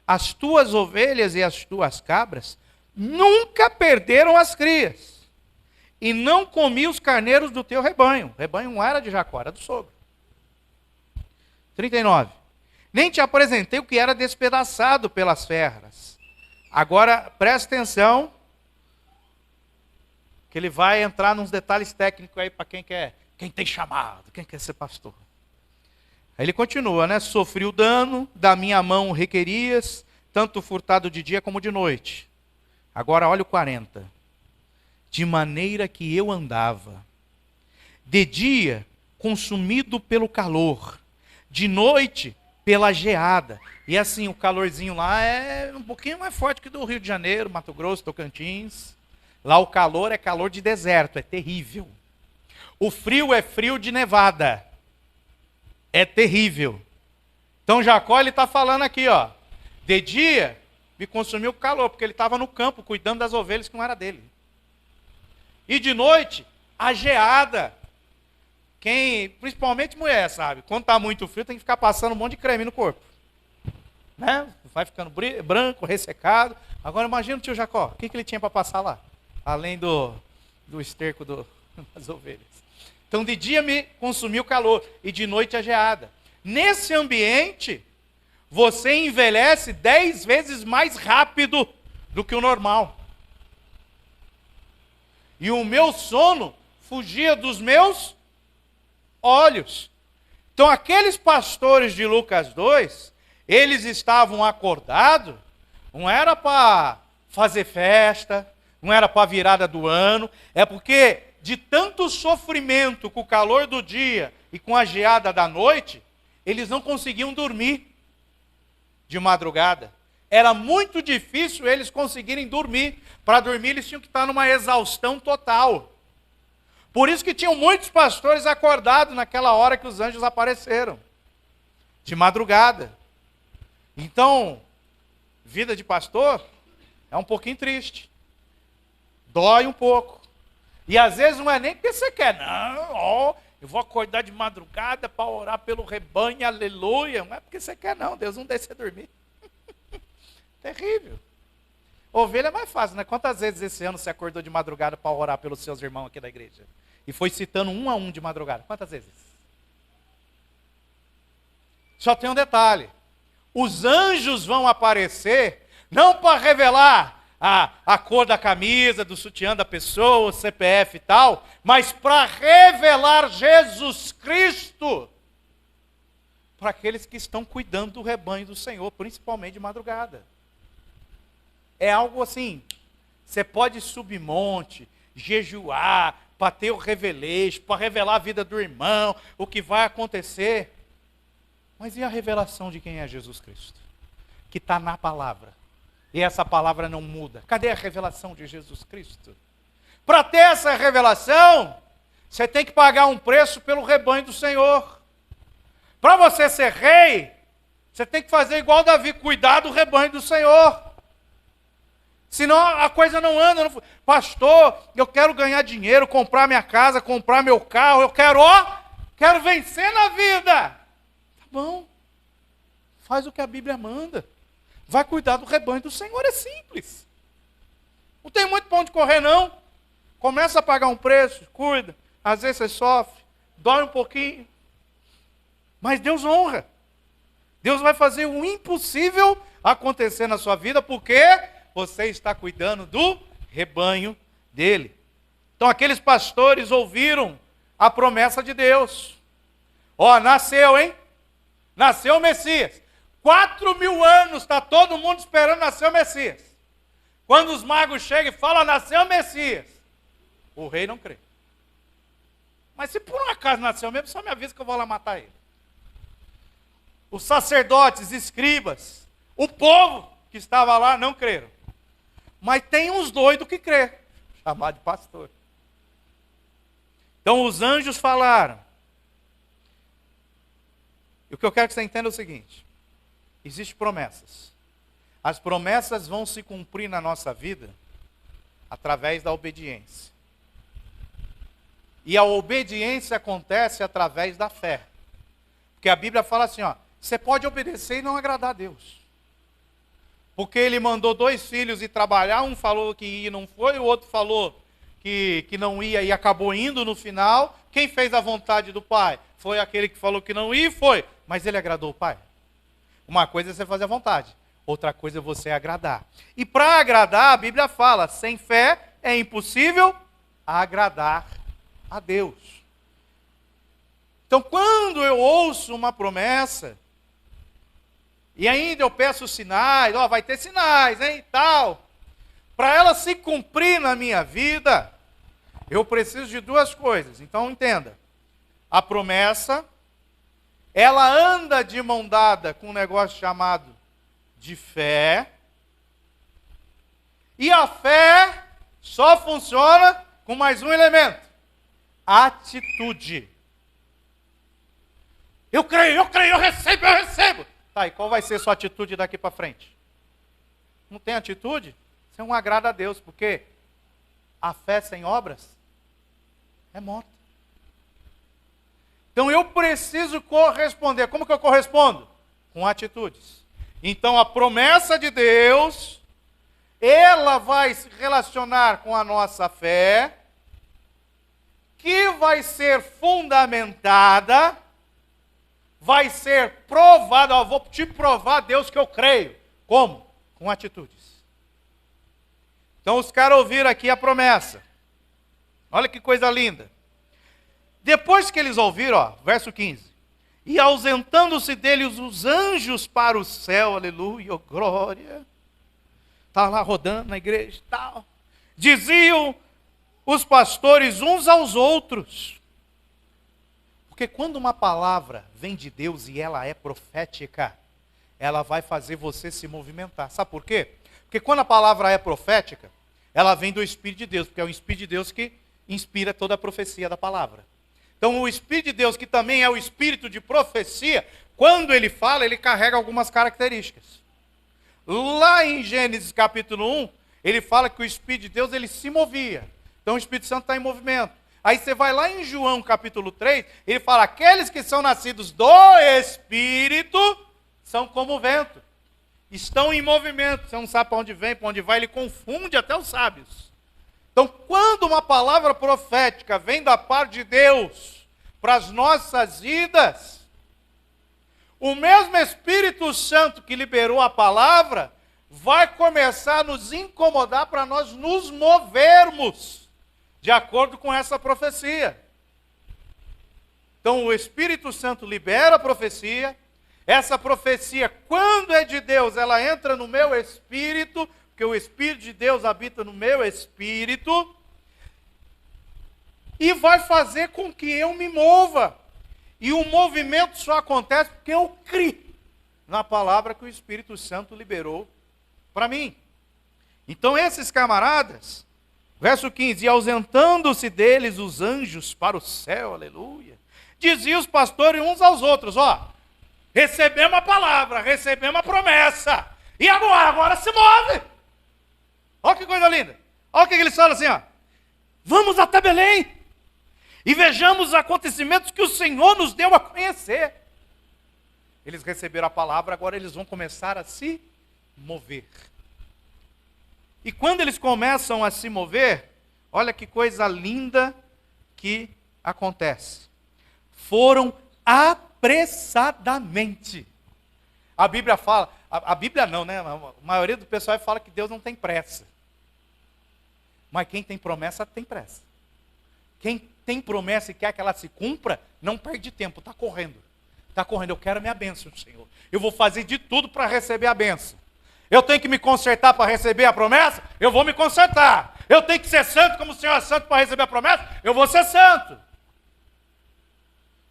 As tuas ovelhas e as tuas cabras nunca perderam as crias. E não comi os carneiros do teu rebanho. O rebanho não era de Jacó, era do sogro. 39. Nem te apresentei o que era despedaçado pelas feras. Agora, presta atenção, que ele vai entrar nos detalhes técnicos aí para quem tem chamado, quem quer ser pastor. Aí ele continua, né? Sofri o dano, da minha mão requerias, tanto furtado de dia como de noite. Agora olha o 40. De maneira que eu andava, de dia consumido pelo calor, de noite pela geada. E assim, o calorzinho lá é um pouquinho mais forte que do Rio de Janeiro, Mato Grosso, Tocantins. Lá o calor é calor de deserto, é terrível. O frio é frio de nevada. É terrível. Então Jacó, ele está falando aqui, ó. De dia, me consumiu o calor, porque ele estava no campo, cuidando das ovelhas que não era dele. E de noite, a geada. Principalmente mulher, sabe? Quando está muito frio, tem que ficar passando um monte de creme no corpo. Né? Vai ficando branco, ressecado. Agora imagina o tio Jacó, o que ele tinha para passar lá? Além do esterco das ovelhas. Então de dia me consumiu o calor e de noite a geada. Nesse ambiente, você envelhece 10 vezes mais rápido do que o normal. E o meu sono fugia dos meus olhos. Então aqueles pastores de Lucas 2, eles estavam acordados, não era para fazer festa, não era para a virada do ano, é porque de tanto sofrimento com o calor do dia e com a geada da noite, eles não conseguiam dormir de madrugada. Era muito difícil eles conseguirem dormir. Para dormir eles tinham que estar numa exaustão total. Por isso que tinham muitos pastores acordados naquela hora que os anjos apareceram. de madrugada. Então, vida de pastor é um pouquinho triste. Dói um pouco. E às vezes não é nem porque você quer. Não, ó, eu vou acordar de madrugada para orar pelo rebanho, aleluia. Não é porque você quer não, Deus não deixa você dormir. Terrível. Ovelha é mais fácil, né? Quantas vezes esse ano você acordou de madrugada para orar pelos seus irmãos aqui da igreja? E foi citando um a um de madrugada. Quantas vezes? Só tem um detalhe. Os anjos vão aparecer, não para revelar a cor da camisa, do sutiã da pessoa, o CPF e tal, mas para revelar Jesus Cristo para aqueles que estão cuidando do rebanho do Senhor, principalmente de madrugada. É algo assim, você pode subir monte, jejuar, para ter o reveleixo, para revelar a vida do irmão, o que vai acontecer. Mas e a revelação de quem é Jesus Cristo? Que está na palavra. E essa palavra não muda. Cadê a revelação de Jesus Cristo? Para ter essa revelação, você tem que pagar um preço pelo rebanho do Senhor. Para você ser rei, você tem que fazer igual Davi, cuidar do rebanho do Senhor. Senão a coisa não anda. Não... Pastor, eu quero ganhar dinheiro, comprar minha casa, comprar meu carro, eu quero, quero vencer na vida. Tá bom. Faz o que a Bíblia manda. Vai cuidar do rebanho do Senhor, é simples. Não tem muito para onde correr, não. Começa a pagar um preço, cuida. Às vezes você sofre, dói um pouquinho. Mas Deus honra. Deus vai fazer o impossível acontecer na sua vida, porque você está cuidando do rebanho dele. Então aqueles pastores ouviram a promessa de Deus. Nasceu, hein? Nasceu o Messias. 4.000 anos, está todo mundo esperando nascer o Messias. Quando os magos chegam e falam, nasceu o Messias, o rei não crê. Mas se por um acaso nasceu mesmo, só me avisa que eu vou lá matar ele. Os sacerdotes, escribas, o povo que estava lá não creram. Mas tem uns doidos que crê, chamado de pastor. Então os anjos falaram. E o que eu quero que você entenda é o seguinte. Existem promessas. As promessas vão se cumprir na nossa vida através da obediência. E a obediência acontece através da fé. Porque a Bíblia fala assim, você pode obedecer e não agradar a Deus. Porque ele mandou 2 filhos ir trabalhar, um falou que ia e não foi, o outro falou que não ia e acabou indo no final. Quem fez a vontade do pai? Foi aquele que falou que não ia e foi. Mas ele agradou o pai? Uma coisa é você fazer a vontade, outra coisa é você agradar. E para agradar, a Bíblia fala, sem fé é impossível agradar a Deus. Então, quando eu ouço uma promessa, e ainda eu peço sinais, vai ter sinais, hein, e tal, para ela se cumprir na minha vida, eu preciso de 2 coisas. Então, entenda, a promessa, ela anda de mão dada com um negócio chamado de fé. E a fé só funciona com mais um elemento. Atitude. Eu creio, eu recebo. Tá, e qual vai ser sua atitude daqui para frente? Não tem atitude? Você não agrada a Deus, porque a fé sem obras é morta. Então eu preciso corresponder. Como que eu correspondo? Com atitudes. Então a promessa de Deus, ela vai se relacionar com a nossa fé, que vai ser fundamentada, vai ser provada. Vou te provar, Deus, que eu creio. Como? Com atitudes. Então os caras ouviram aqui a promessa. Olha que coisa linda. Depois que eles ouviram, verso 15. E ausentando-se deles os anjos para o céu, aleluia, glória. Está lá rodando na igreja e tal. Diziam os pastores uns aos outros. Porque quando uma palavra vem de Deus e ela é profética, ela vai fazer você se movimentar. Sabe por quê? Porque quando a palavra é profética, ela vem do Espírito de Deus, porque é o Espírito de Deus que inspira toda a profecia da palavra. Então o Espírito de Deus, que também é o Espírito de profecia, Quando ele fala, ele carrega algumas características. Lá em Gênesis capítulo 1, ele fala que o Espírito de Deus ele se movia. Então o Espírito Santo está em movimento. Aí você vai lá em João capítulo 3, ele fala, aqueles que são nascidos do Espírito são como o vento. Estão em movimento. Você não sabe para onde vem, para onde vai, ele confunde até os sábios. Então, quando uma palavra profética vem da parte de Deus para as nossas vidas, o mesmo Espírito Santo que liberou a palavra vai começar a nos incomodar para nós nos movermos de acordo com essa profecia. Então, o Espírito Santo libera a profecia. Essa profecia, quando é de Deus, ela entra no meu espírito, porque o Espírito de Deus habita no meu espírito, e vai fazer com que eu me mova. E o movimento só acontece porque eu criei na palavra que o Espírito Santo liberou para mim. Então esses camaradas, verso 15, e ausentando-se deles os anjos para o céu, aleluia, diziam os pastores uns aos outros, ó, recebemos a palavra, recebemos a promessa, e agora? Agora se move. Olha que coisa linda. Olha o que eles falam assim, ó, vamos até Belém, e vejamos os acontecimentos que o Senhor nos deu a conhecer. Eles receberam a palavra, agora eles vão começar a se mover. E quando eles começam a se mover, olha que coisa linda que acontece. Foram apressadamente. A Bíblia fala, a Bíblia não, né? A maioria do pessoal fala que Deus não tem pressa. Mas quem tem promessa tem pressa. Quem tem promessa e quer que ela se cumpra, não perde tempo, está correndo. Está correndo, eu quero a minha bênção, Senhor. Eu vou fazer de tudo para receber a bênção. Eu tenho que me consertar para receber a promessa? Eu vou me consertar. Eu tenho que ser santo como o Senhor é santo para receber a promessa? Eu vou ser santo.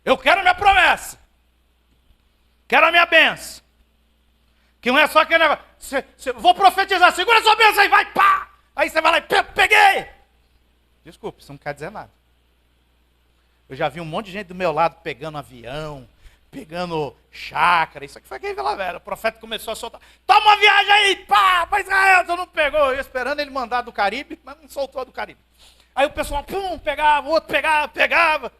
Eu quero a minha promessa. Quero a minha bênção. Que não é só aquele negócio. Vou profetizar, segura a sua bênção aí, vai, pá! Aí você vai lá e peguei! Desculpe, isso não quer dizer nada. Eu já vi um monte de gente do meu lado pegando avião, pegando chácara, isso aqui foi aqui em Vila Velha. O profeta começou a soltar, toma uma viagem aí, pá, para Israel, tu não pegou. Eu esperando ele mandar do Caribe, mas não soltou a do Caribe. Aí o pessoal, pum, pegava, o outro pegava.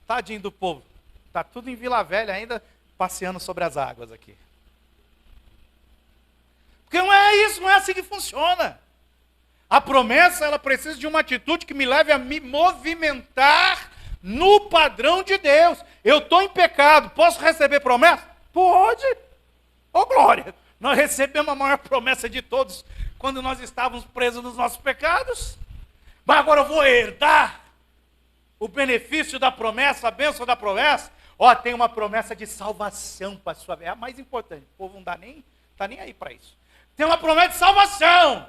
Tadinho do povo. Está tudo em Vila Velha ainda, passeando sobre as águas aqui. Porque não é isso, não é assim que funciona. A promessa, ela precisa de uma atitude que me leve a me movimentar no padrão de Deus. Eu estou em pecado, posso receber promessa? Pode. Ô glória, nós recebemos a maior promessa de todos quando nós estávamos presos nos nossos pecados. Mas agora eu vou herdar o benefício da promessa, a bênção da promessa. Ó, tem uma promessa de salvação para a sua vida. É a mais importante. O povo não está nem aí para isso. Tem uma promessa de salvação.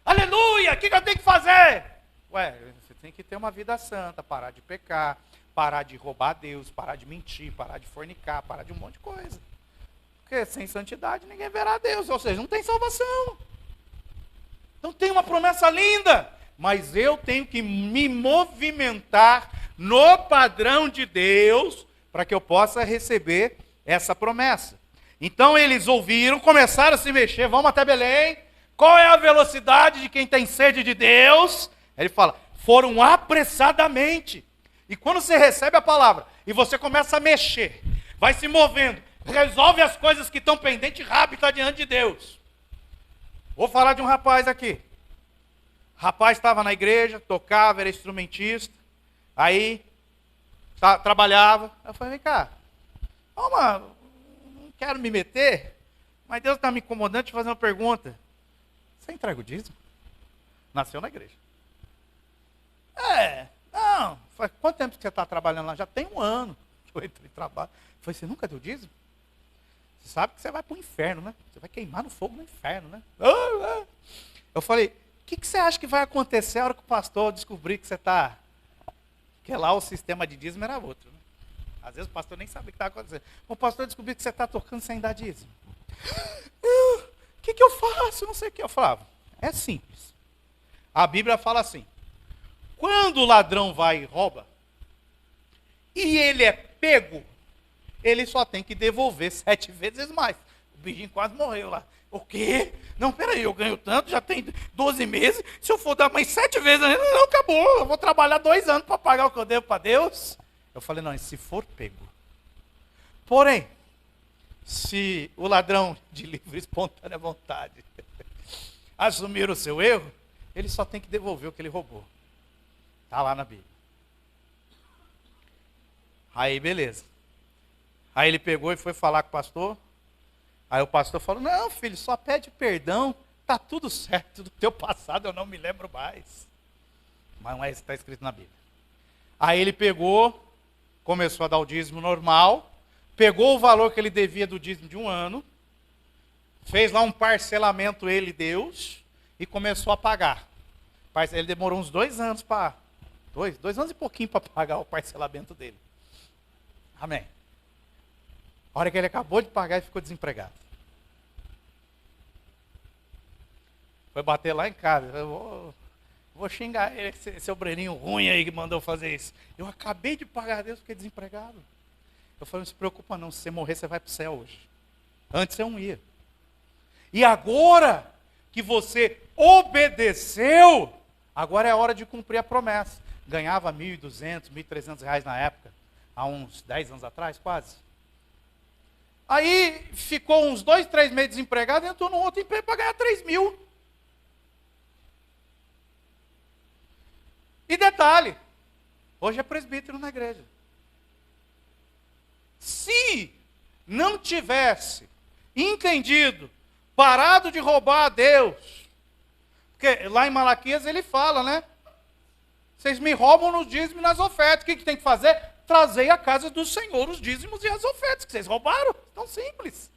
Aleluia, o que eu tenho que fazer? Ué, você tem que ter uma vida santa, parar de pecar, parar de roubar a Deus, parar de mentir, parar de fornicar, parar de um monte de coisa. Porque sem santidade ninguém verá a Deus, ou seja, não tem salvação. Então tem uma promessa linda, mas eu tenho que me movimentar no padrão de Deus para que eu possa receber essa promessa. Então eles ouviram, começaram a se mexer, vamos até Belém. Qual é a velocidade de quem tem sede de Deus? Ele fala, foram apressadamente. E quando você recebe a palavra e você começa a mexer, vai se movendo, resolve as coisas que estão pendentes rápido, está diante de Deus. Vou falar de um rapaz aqui. O rapaz estava na igreja, tocava, era instrumentista, aí trabalhava. Eu falei, vem cá, não quero me meter, mas Deus está me incomodando de fazer uma pergunta. Você entrega o dízimo? Nasceu na igreja. Não. Faz quanto tempo que você está trabalhando lá? Já tem 1 ano. Eu entrei em trabalho. Falei, você nunca deu dízimo? Você sabe que você vai para o inferno, né? Você vai queimar no fogo no inferno, né? Eu falei, o que você acha que vai acontecer a hora que o pastor descobrir que você está... Que lá o sistema de dízimo era outro, né? Às vezes o pastor nem sabe o que está acontecendo. O pastor descobriu que você está tocando sem dar dízimo. O que eu faço? Não sei o que. Eu falava, é simples. A Bíblia fala assim, quando o ladrão vai e rouba, e ele é pego, ele só tem que devolver 7 vezes mais. O bichinho quase morreu lá. O quê? Não, peraí, eu ganho tanto, já tem 12 meses, se eu for dar mais 7 vezes ainda, não, acabou, eu vou trabalhar 2 anos para pagar o que eu devo para Deus. Eu falei, não, e se for pego? Porém, se o ladrão de livre e espontânea vontade assumir o seu erro, ele só tem que devolver o que ele roubou. Está lá na Bíblia. Aí, beleza. Aí ele pegou e foi falar com o pastor. Aí o pastor falou, não, filho, só pede perdão, está tudo certo, do teu passado eu não me lembro mais. Mas não é isso que está escrito na Bíblia. Aí ele pegou, começou a dar o dízimo normal, pegou o valor que ele devia do dízimo de 1 ano, fez lá um parcelamento ele e Deus, e começou a pagar. Ele demorou uns 2 anos para... 2 anos e pouquinho para pagar o parcelamento dele. Amém. A hora que ele acabou de pagar, ele ficou desempregado. Foi bater lá em casa. Eu vou xingar ele, esse obreirinho ruim aí que mandou fazer isso. Eu acabei de pagar a Deus, fiquei desempregado. Eu falei, não se preocupa não, se você morrer, você vai para o céu hoje. Antes você não ia. E agora que você obedeceu, agora é a hora de cumprir a promessa. Ganhava R$1.200, R$1.300 na época, há uns 10 anos atrás, quase. Aí ficou uns 2, 3 meses desempregado e entrou num outro emprego para ganhar 3.000. E detalhe, hoje é presbítero na igreja. Se não tivesse entendido, parado de roubar a Deus, porque lá em Malaquias ele fala, né? Vocês me roubam nos dízimos e nas ofertas. O que tem que fazer? Trazei à casa do Senhor os dízimos e as ofertas que vocês roubaram. Tão simples.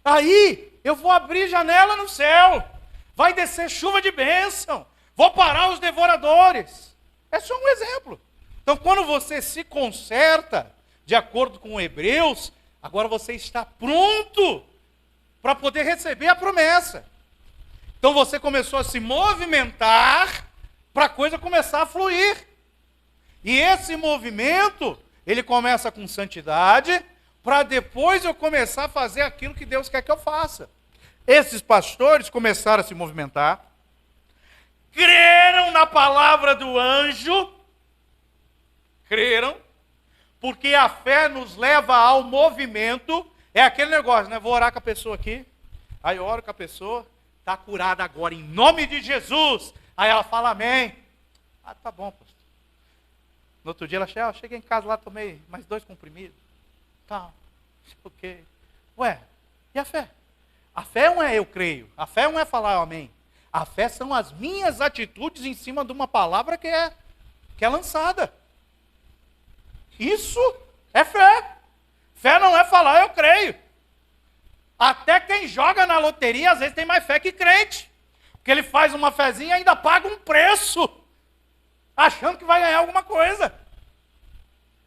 Aí eu vou abrir janela no céu. Vai descer chuva de bênção. Vou parar os devoradores. É só um exemplo. Então quando você se conserta, de acordo com Hebreus, agora você está pronto para poder receber a promessa. Então você começou a se movimentar para a coisa começar a fluir. E esse movimento, ele começa com santidade, para depois eu começar a fazer aquilo que Deus quer que eu faça. Esses pastores começaram a se movimentar, creram na palavra do anjo, creram, porque a fé nos leva ao movimento. É aquele negócio, né? Vou orar com a pessoa aqui, aí eu oro com a pessoa, está curada agora, em nome de Jesus. Aí ela fala amém. Ah, tá bom, pastor. No outro dia ela chega, cheguei em casa lá, tomei mais 2 comprimidos. Tá, ok. Ué, e a fé? A fé não é eu creio, a fé não é falar amém. A fé são as minhas atitudes em cima de uma palavra que é lançada. Isso é fé. Fé não é falar eu creio. Até quem joga na loteria às vezes tem mais fé que crente. Porque ele faz uma fezinha e ainda paga um preço, achando que vai ganhar alguma coisa.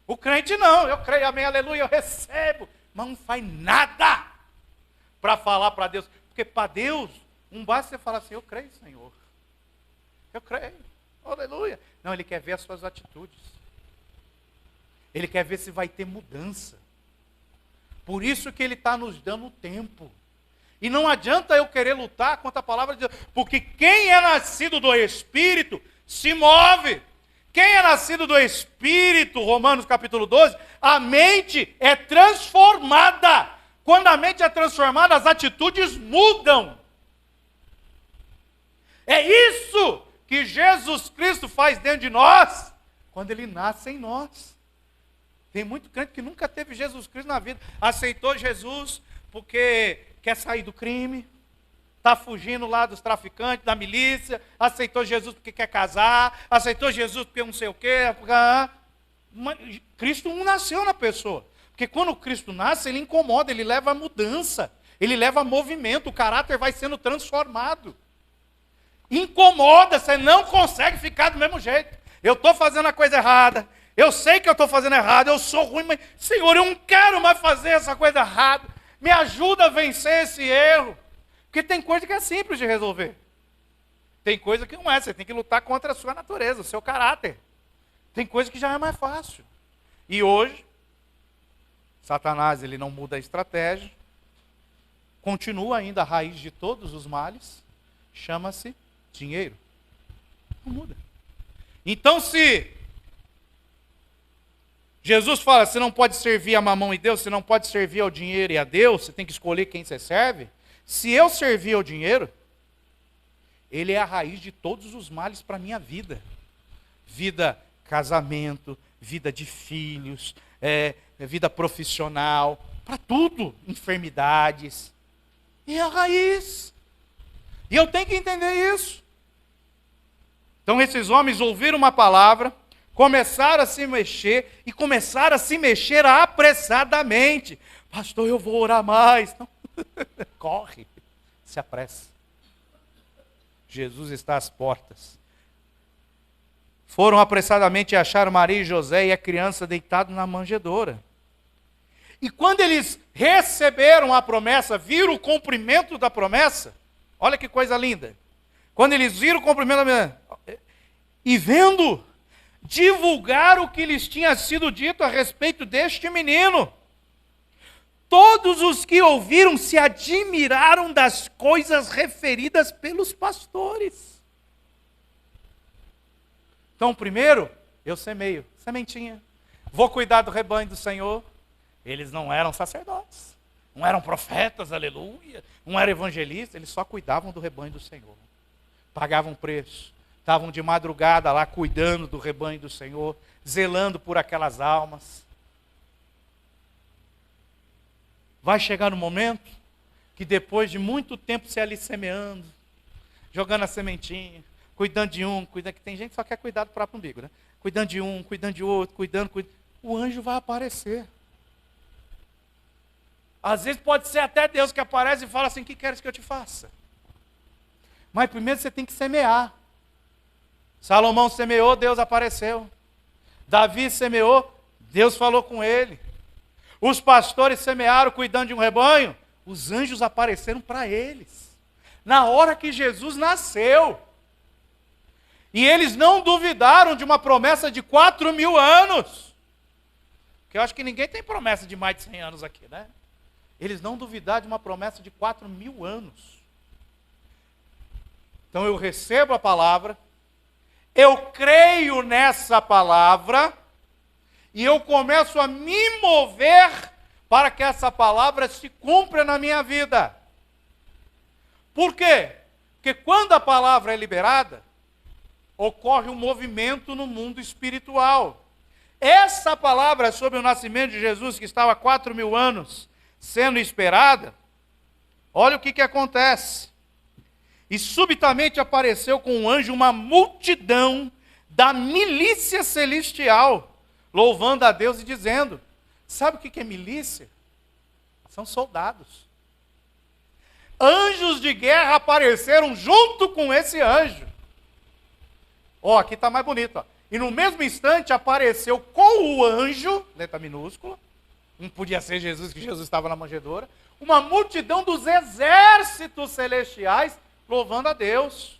O crente não, eu creio, amém, aleluia, eu recebo. Mas não faz nada para falar para Deus. Porque para Deus, não basta você falar assim, eu creio, Senhor. Eu creio, aleluia. Não, Ele quer ver as suas atitudes. Ele quer ver se vai ter mudança. Por isso que Ele está nos dando tempo. E não adianta eu querer lutar contra a palavra de Deus, porque quem é nascido do Espírito se move. Quem é nascido do Espírito, Romanos capítulo 12, a mente é transformada. Quando a mente é transformada, as atitudes mudam. É isso que Jesus Cristo faz dentro de nós, quando Ele nasce em nós. Tem muito crente que nunca teve Jesus Cristo na vida, aceitou Jesus porque quer sair do crime, está fugindo lá dos traficantes, da milícia, aceitou Jesus porque quer casar, aceitou Jesus porque não sei o quê. Mas Cristo não nasceu na pessoa. Porque quando Cristo nasce, Ele incomoda, Ele leva a mudança, Ele leva a movimento, o caráter vai sendo transformado. Incomoda, você não consegue ficar do mesmo jeito. Eu estou fazendo a coisa errada, eu sei que eu estou fazendo errado, eu sou ruim, mas Senhor, eu não quero mais fazer essa coisa errada. Me ajuda a vencer esse erro. Porque tem coisa que é simples de resolver. Tem coisa que não é. Você tem que lutar contra a sua natureza, o seu caráter. Tem coisa que já é mais fácil. E hoje, Satanás, ele não muda a estratégia. Continua ainda a raiz de todos os males. Chama-se dinheiro. Não muda. Então, se Jesus fala, você não pode servir a mamão e Deus, você não pode servir ao dinheiro e a Deus, você tem que escolher quem você serve. Se eu servir ao dinheiro, ele é a raiz de todos os males para a minha vida. Vida, casamento, vida de filhos, vida profissional, para tudo, enfermidades. É a raiz. E eu tenho que entender isso. Então esses homens ouviram uma palavra, começaram a se mexer, e começaram a se mexer apressadamente. Pastor, eu vou orar mais. Não. Corre, se apressa. Jesus está às portas. Foram apressadamente e acharam Maria e José e a criança deitado na manjedoura. E quando eles receberam a promessa, viram o cumprimento da promessa, olha que coisa linda. Quando eles viram o cumprimento da promessa, e vendo, divulgaram o que lhes tinha sido dito a respeito deste menino. Todos os que ouviram se admiraram das coisas referidas pelos pastores. Então, primeiro, eu semeio, sementinha. Vou cuidar do rebanho do Senhor. Eles não eram sacerdotes, não eram profetas, aleluia, não eram evangelistas, eles só cuidavam do rebanho do Senhor. Pagavam preço, estavam de madrugada lá cuidando do rebanho do Senhor, zelando por aquelas almas. Vai chegar no momento que depois de muito tempo se ali semeando, jogando a sementinha, cuidando de um, cuidando, que tem gente que só quer cuidar do próprio umbigo, né? Cuidando de um, cuidando de outro, cuidando, o anjo vai aparecer. Às vezes pode ser até Deus que aparece e fala assim, o que queres que eu te faça? Mas primeiro você tem que semear. Salomão semeou, Deus apareceu. Davi semeou, Deus falou com ele. Os pastores semearam cuidando de um rebanho, os anjos apareceram para eles. Na hora que Jesus nasceu. E eles não duvidaram de uma promessa de 4.000 anos. Porque eu acho que ninguém tem promessa de mais de 100 anos aqui, né? Eles não duvidaram de uma promessa de 4.000 anos. Então eu recebo a palavra, eu creio nessa palavra, e eu começo a me mover para que essa palavra se cumpra na minha vida. Por quê? Porque quando a palavra é liberada, ocorre um movimento no mundo espiritual. Essa palavra sobre o nascimento de Jesus, que estava há 4.000 anos sendo esperada, olha o que acontece. E subitamente apareceu com um anjo uma multidão da milícia celestial, louvando a Deus e dizendo, sabe o que é milícia? São soldados. Anjos de guerra apareceram junto com esse anjo. Ó, aqui está mais bonito. Ó. E no mesmo instante apareceu com o anjo, letra minúscula, não podia ser Jesus, que Jesus estava na manjedoura, uma multidão dos exércitos celestiais louvando a Deus.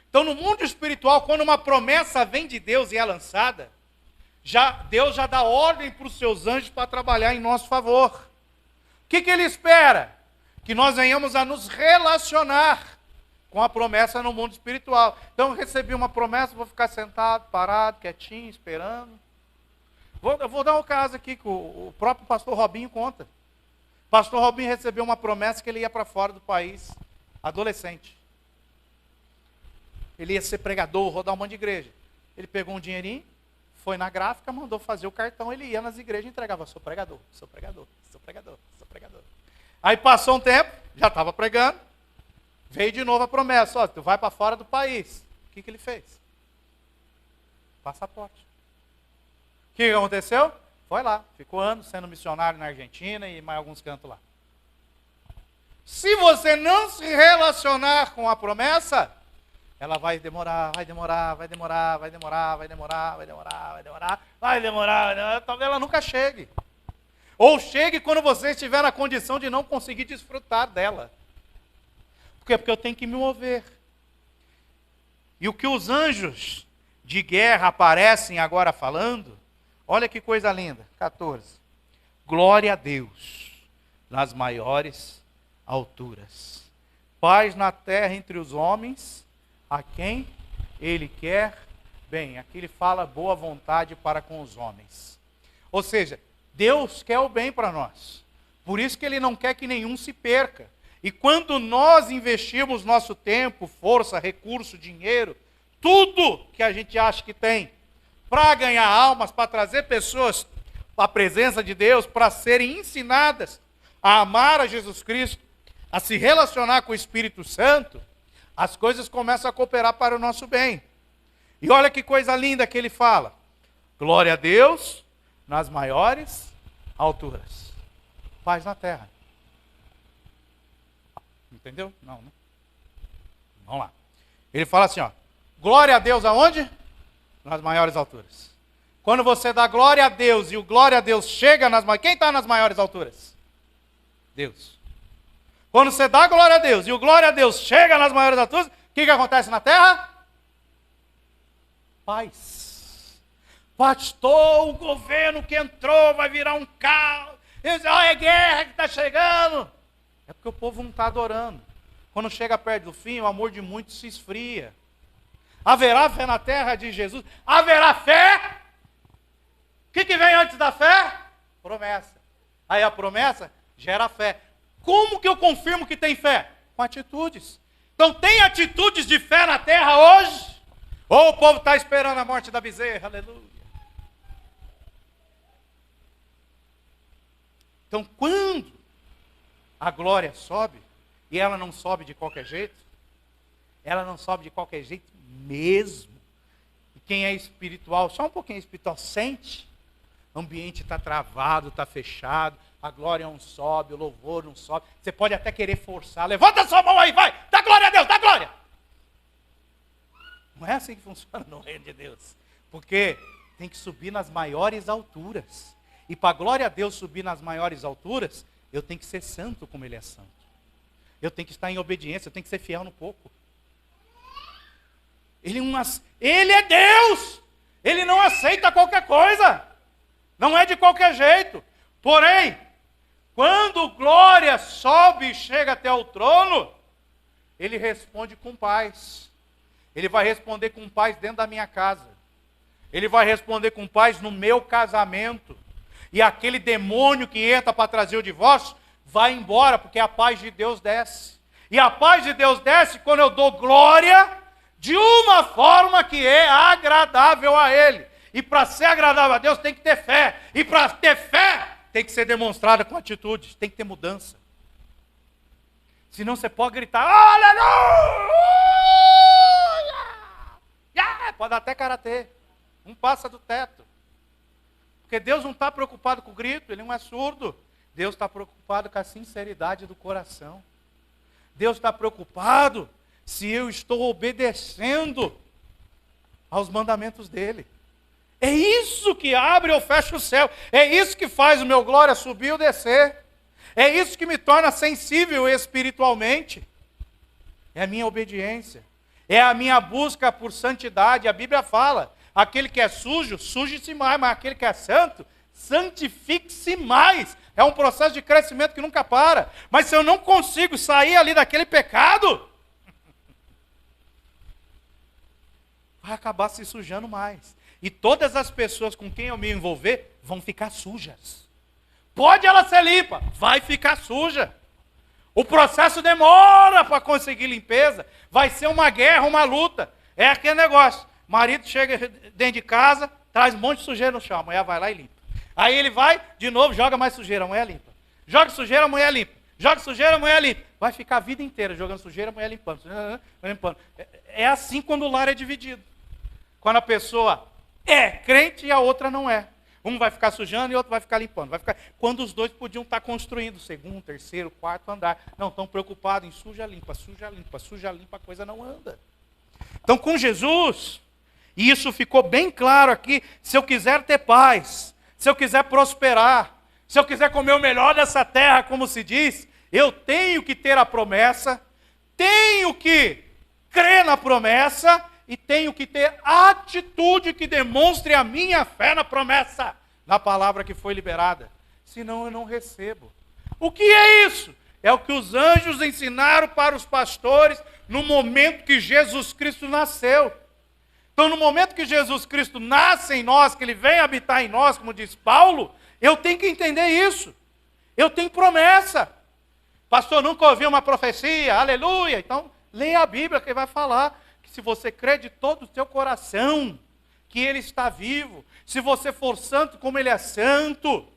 Então no mundo espiritual, quando uma promessa vem de Deus e é lançada, Deus já dá ordem para os seus anjos para trabalhar em nosso favor. O que ele espera? Que nós venhamos a nos relacionar com a promessa no mundo espiritual. Então eu recebi uma promessa, vou ficar sentado, parado, quietinho, esperando. Eu vou dar um caso aqui que o próprio pastor Robinho conta. O pastor Robinho recebeu uma promessa que ele ia para fora do país, adolescente. Ele ia ser pregador, rodar um monte de igreja. Ele pegou um dinheirinho, foi na gráfica, mandou fazer o cartão, ele ia nas igrejas e entregava, sou pregador, sou pregador, sou pregador, sou pregador. Aí passou um tempo, já estava pregando, veio de novo a promessa, ó, tu vai para fora do país. O que ele fez? Passaporte. O que aconteceu? Foi lá, ficou anos sendo missionário na Argentina e mais alguns cantos lá. Se você não se relacionar com a promessa, ela vai demorar, talvez ela nunca chegue. Ou chegue quando você estiver na condição de não conseguir desfrutar dela. Por quê? Porque eu tenho que me mover. E o que os anjos de guerra aparecem agora falando, olha que coisa linda, 14. Glória a Deus nas maiores alturas. Paz na terra entre os homens, a quem Ele quer bem. Aqui ele fala boa vontade para com os homens. Ou seja, Deus quer o bem para nós. Por isso que Ele não quer que nenhum se perca. E quando nós investimos nosso tempo, força, recurso, dinheiro, tudo que a gente acha que tem, para ganhar almas, para trazer pessoas à presença de Deus, para serem ensinadas a amar a Jesus Cristo, a se relacionar com o Espírito Santo, as coisas começam a cooperar para o nosso bem. E olha que coisa linda que ele fala. Glória a Deus nas maiores alturas. Paz na terra. Entendeu? Não, né? Vamos lá. Ele fala assim, ó. Glória a Deus aonde? Nas maiores alturas. Quando você dá glória a Deus e o glória a Deus chega nas maiores... Quem está nas maiores alturas? Deus. Quando você dá glória a Deus e o glória a Deus chega nas maiores alturas, o que acontece na terra? Paz. Pastor, o governo que entrou vai virar um caos. Olha a guerra que está chegando. É porque o povo não está adorando. Quando chega perto do fim, o amor de muitos se esfria. Haverá fé na terra de Jesus? Haverá fé? O que vem antes da fé? Promessa. Aí a promessa gera fé. Como que eu confirmo que tem fé? Com atitudes. Então tem atitudes de fé na terra hoje? Ou o povo está esperando a morte da bezerra? Aleluia. Então quando a glória sobe, e ela não sobe de qualquer jeito, ela não sobe de qualquer jeito mesmo. E quem é espiritual, só um pouquinho espiritual, sente. O ambiente está travado, está fechado, a glória não sobe, o louvor não sobe. Você pode até querer forçar, levanta a sua mão aí, vai, dá glória a Deus, dá glória. Não é assim que funciona no reino de Deus. Porque tem que subir nas maiores alturas. E para a glória a Deus subir nas maiores alturas, eu tenho que ser santo como Ele é santo. Eu tenho que estar em obediência, eu tenho que ser fiel no pouco. Ele é Deus! Ele não aceita qualquer coisa. Não é de qualquer jeito. Porém, quando glória sobe e chega até o trono, Ele responde com paz. Ele vai responder com paz dentro da minha casa. Ele vai responder com paz no meu casamento. E aquele demônio que entra para trazer o divórcio, vai embora, porque a paz de Deus desce. E a paz de Deus desce quando eu dou glória de uma forma que é agradável a Ele. E para ser agradável a Deus tem que ter fé. E para ter fé tem que ser demonstrada com atitudes, tem que ter mudança. Senão você pode gritar, aleluia! Pode dar até karatê. Um passa do teto. Porque Deus não está preocupado com o grito, Ele não é surdo. Deus está preocupado com a sinceridade do coração. Deus está preocupado se eu estou obedecendo aos mandamentos dEle. É isso que abre ou fecha o céu. É isso que faz o meu glória subir ou descer. É isso que me torna sensível espiritualmente. É a minha obediência. É a minha busca por santidade. A Bíblia fala, aquele que é sujo, suje-se mais. Mas aquele que é santo, santifique-se mais. É um processo de crescimento que nunca para. Mas se eu não consigo sair ali daquele pecado, vai acabar se sujando mais. E todas as pessoas com quem eu me envolver vão ficar sujas. Pode ela ser limpa, vai ficar suja. O processo demora para conseguir limpeza. Vai ser uma guerra, uma luta. É aquele negócio. Marido chega dentro de casa, traz um monte de sujeira no chão. A mulher vai lá e limpa. Aí ele vai, de novo, joga mais sujeira. A mulher limpa. Joga sujeira, a mulher limpa. Joga sujeira, a mulher limpa. Vai ficar a vida inteira jogando sujeira, a mulher limpando. Limpando. É assim quando o lar é dividido. Quando a pessoa é crente e a outra não é. Um vai ficar sujando e o outro vai ficar limpando. Quando os dois podiam estar construindo o segundo, terceiro, quarto andar. Não, estão preocupados em suja, limpa, suja, limpa, suja, limpa, a coisa não anda. Então com Jesus, e isso ficou bem claro aqui, se eu quiser ter paz, se eu quiser prosperar, se eu quiser comer o melhor dessa terra, como se diz, eu tenho que ter a promessa, tenho que crer na promessa, e tenho que ter atitude que demonstre a minha fé na promessa, na palavra que foi liberada. senão eu não recebo. O que é isso? É o que os anjos ensinaram para os pastores no momento que Jesus Cristo nasceu. Então, no momento que Jesus Cristo nasce em nós, que Ele vem habitar em nós, como diz Paulo, eu tenho que entender isso. Eu tenho promessa. Pastor, nunca ouvi uma profecia, aleluia. Então, leia a Bíblia que vai falar que se você crê de todo o seu coração que Ele está vivo, se você for santo como Ele é santo,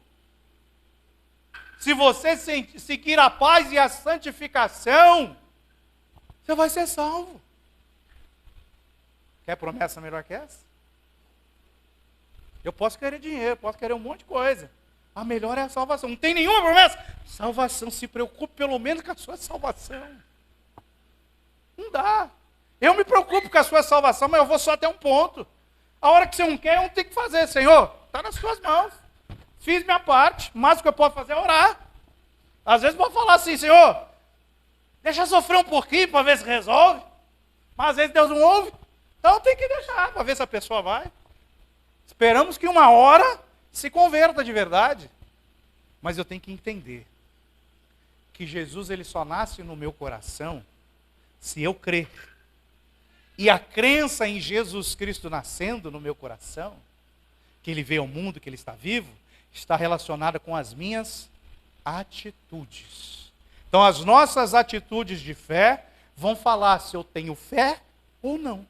se você seguir a paz e a santificação, você vai ser salvo. Quer promessa melhor que essa? Eu posso querer dinheiro, posso querer um monte de coisa. A melhor é a salvação. Não tem nenhuma promessa. Salvação, se preocupe pelo menos com a sua salvação. Não dá. Eu me preocupo com a sua salvação, mas eu vou só até um ponto. A hora que você não quer, eu não tenho que fazer. Senhor, está nas suas mãos. Fiz minha parte. O máximo que eu posso fazer é orar. Às vezes eu vou falar assim, Senhor, deixa eu sofrer um pouquinho para ver se resolve. Mas às vezes Deus não ouve. Então tem que deixar para ver se a pessoa vai. Esperamos que uma hora se converta de verdade. Mas eu tenho que entender que Jesus ele só nasce no meu coração se eu crer. E a crença em Jesus Cristo nascendo no meu coração, que Ele veio ao mundo, que Ele está vivo, está relacionada com as minhas atitudes. Então as nossas atitudes de fé vão falar se eu tenho fé ou não.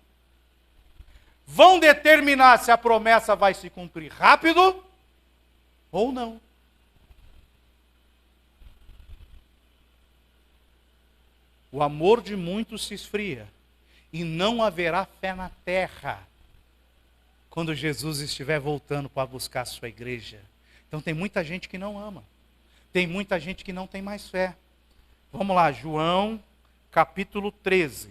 Vão determinar se a promessa vai se cumprir rápido ou não. O amor de muitos se esfria e não haverá fé na terra quando Jesus estiver voltando para buscar a sua igreja. Então tem muita gente que não ama. Tem muita gente que não tem mais fé. Vamos lá, João capítulo 13.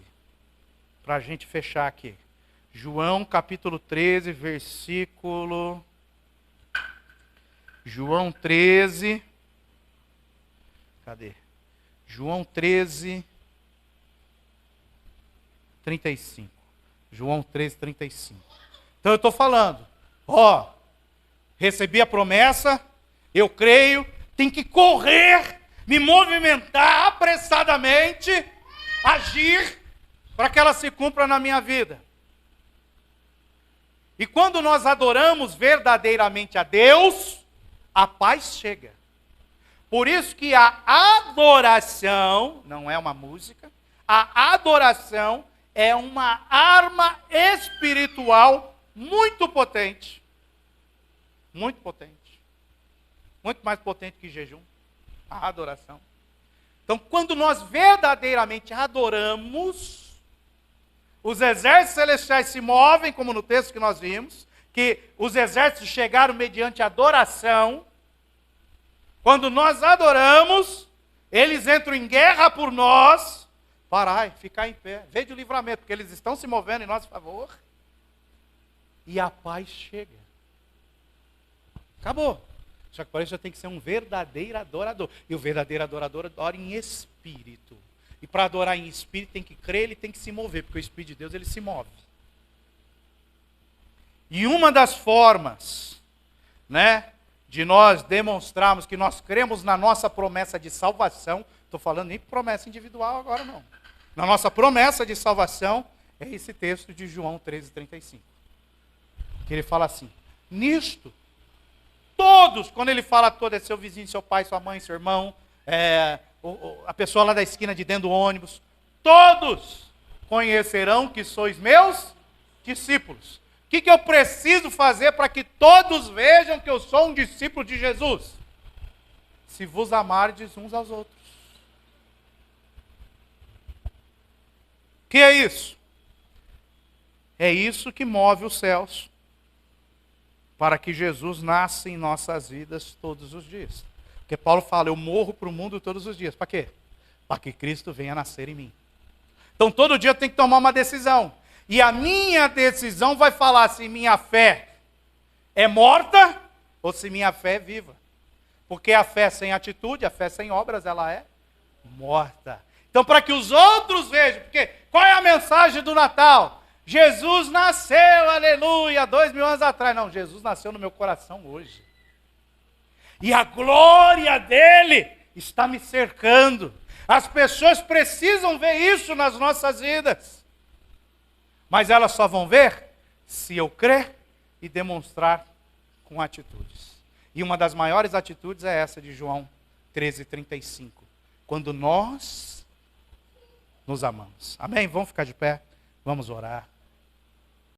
Para a gente fechar aqui. João capítulo 13, versículo... João 13... Cadê? João 13, 35. João 13, 35. Então eu estou falando, recebi a promessa, eu creio, tem que correr, me movimentar apressadamente, agir, para que ela se cumpra na minha vida. E quando nós adoramos verdadeiramente a Deus, a paz chega. Por isso que a adoração, não é uma música, a adoração é uma arma espiritual muito potente. Muito potente. Muito mais potente que jejum. A adoração. Então, quando nós verdadeiramente adoramos, os exércitos celestiais se movem, como no texto que nós vimos, que os exércitos chegaram mediante adoração. Quando nós adoramos, eles entram em guerra por nós. Parai, ficar em pé. Veja o livramento, porque eles estão se movendo em nosso favor. E a paz chega. Acabou. Só que para isso já tem que ser um verdadeiro adorador. E o verdadeiro adorador adora em espírito. E para adorar em espírito tem que crer, ele tem que se mover, porque o Espírito de Deus ele se move. E uma das formas, de nós demonstrarmos que nós cremos na nossa promessa de salvação, estou falando nem promessa individual agora não. Na nossa promessa de salvação, é esse texto de João 13, 35. Que ele fala assim, nisto, todos, quando ele fala todo, é seu vizinho, seu pai, sua mãe, seu irmão, a pessoa lá da esquina de dentro do ônibus, todos conhecerão que sois meus discípulos. O que eu preciso fazer para que todos vejam que eu sou um discípulo de Jesus? Se vos amardes uns aos outros. O que é isso? É isso que move os céus para que Jesus nasça em nossas vidas todos os dias. Porque Paulo fala, eu morro para o mundo todos os dias. Para quê? Para que Cristo venha nascer em mim. Então todo dia eu tenho que tomar uma decisão. E a minha decisão vai falar se minha fé é morta ou se minha fé é viva. Porque a fé sem atitude, a fé sem obras, ela é morta. Então para que os outros vejam, porque qual é a mensagem do Natal? Jesus nasceu, aleluia, 2000 anos atrás. Não, Jesus nasceu no meu coração hoje. E a glória dele está me cercando. As pessoas precisam ver isso nas nossas vidas. Mas elas só vão ver se eu crer e demonstrar com atitudes. E uma das maiores atitudes é essa de João 13:35. Quando nós nos amamos. Amém? Vamos ficar de pé, vamos orar.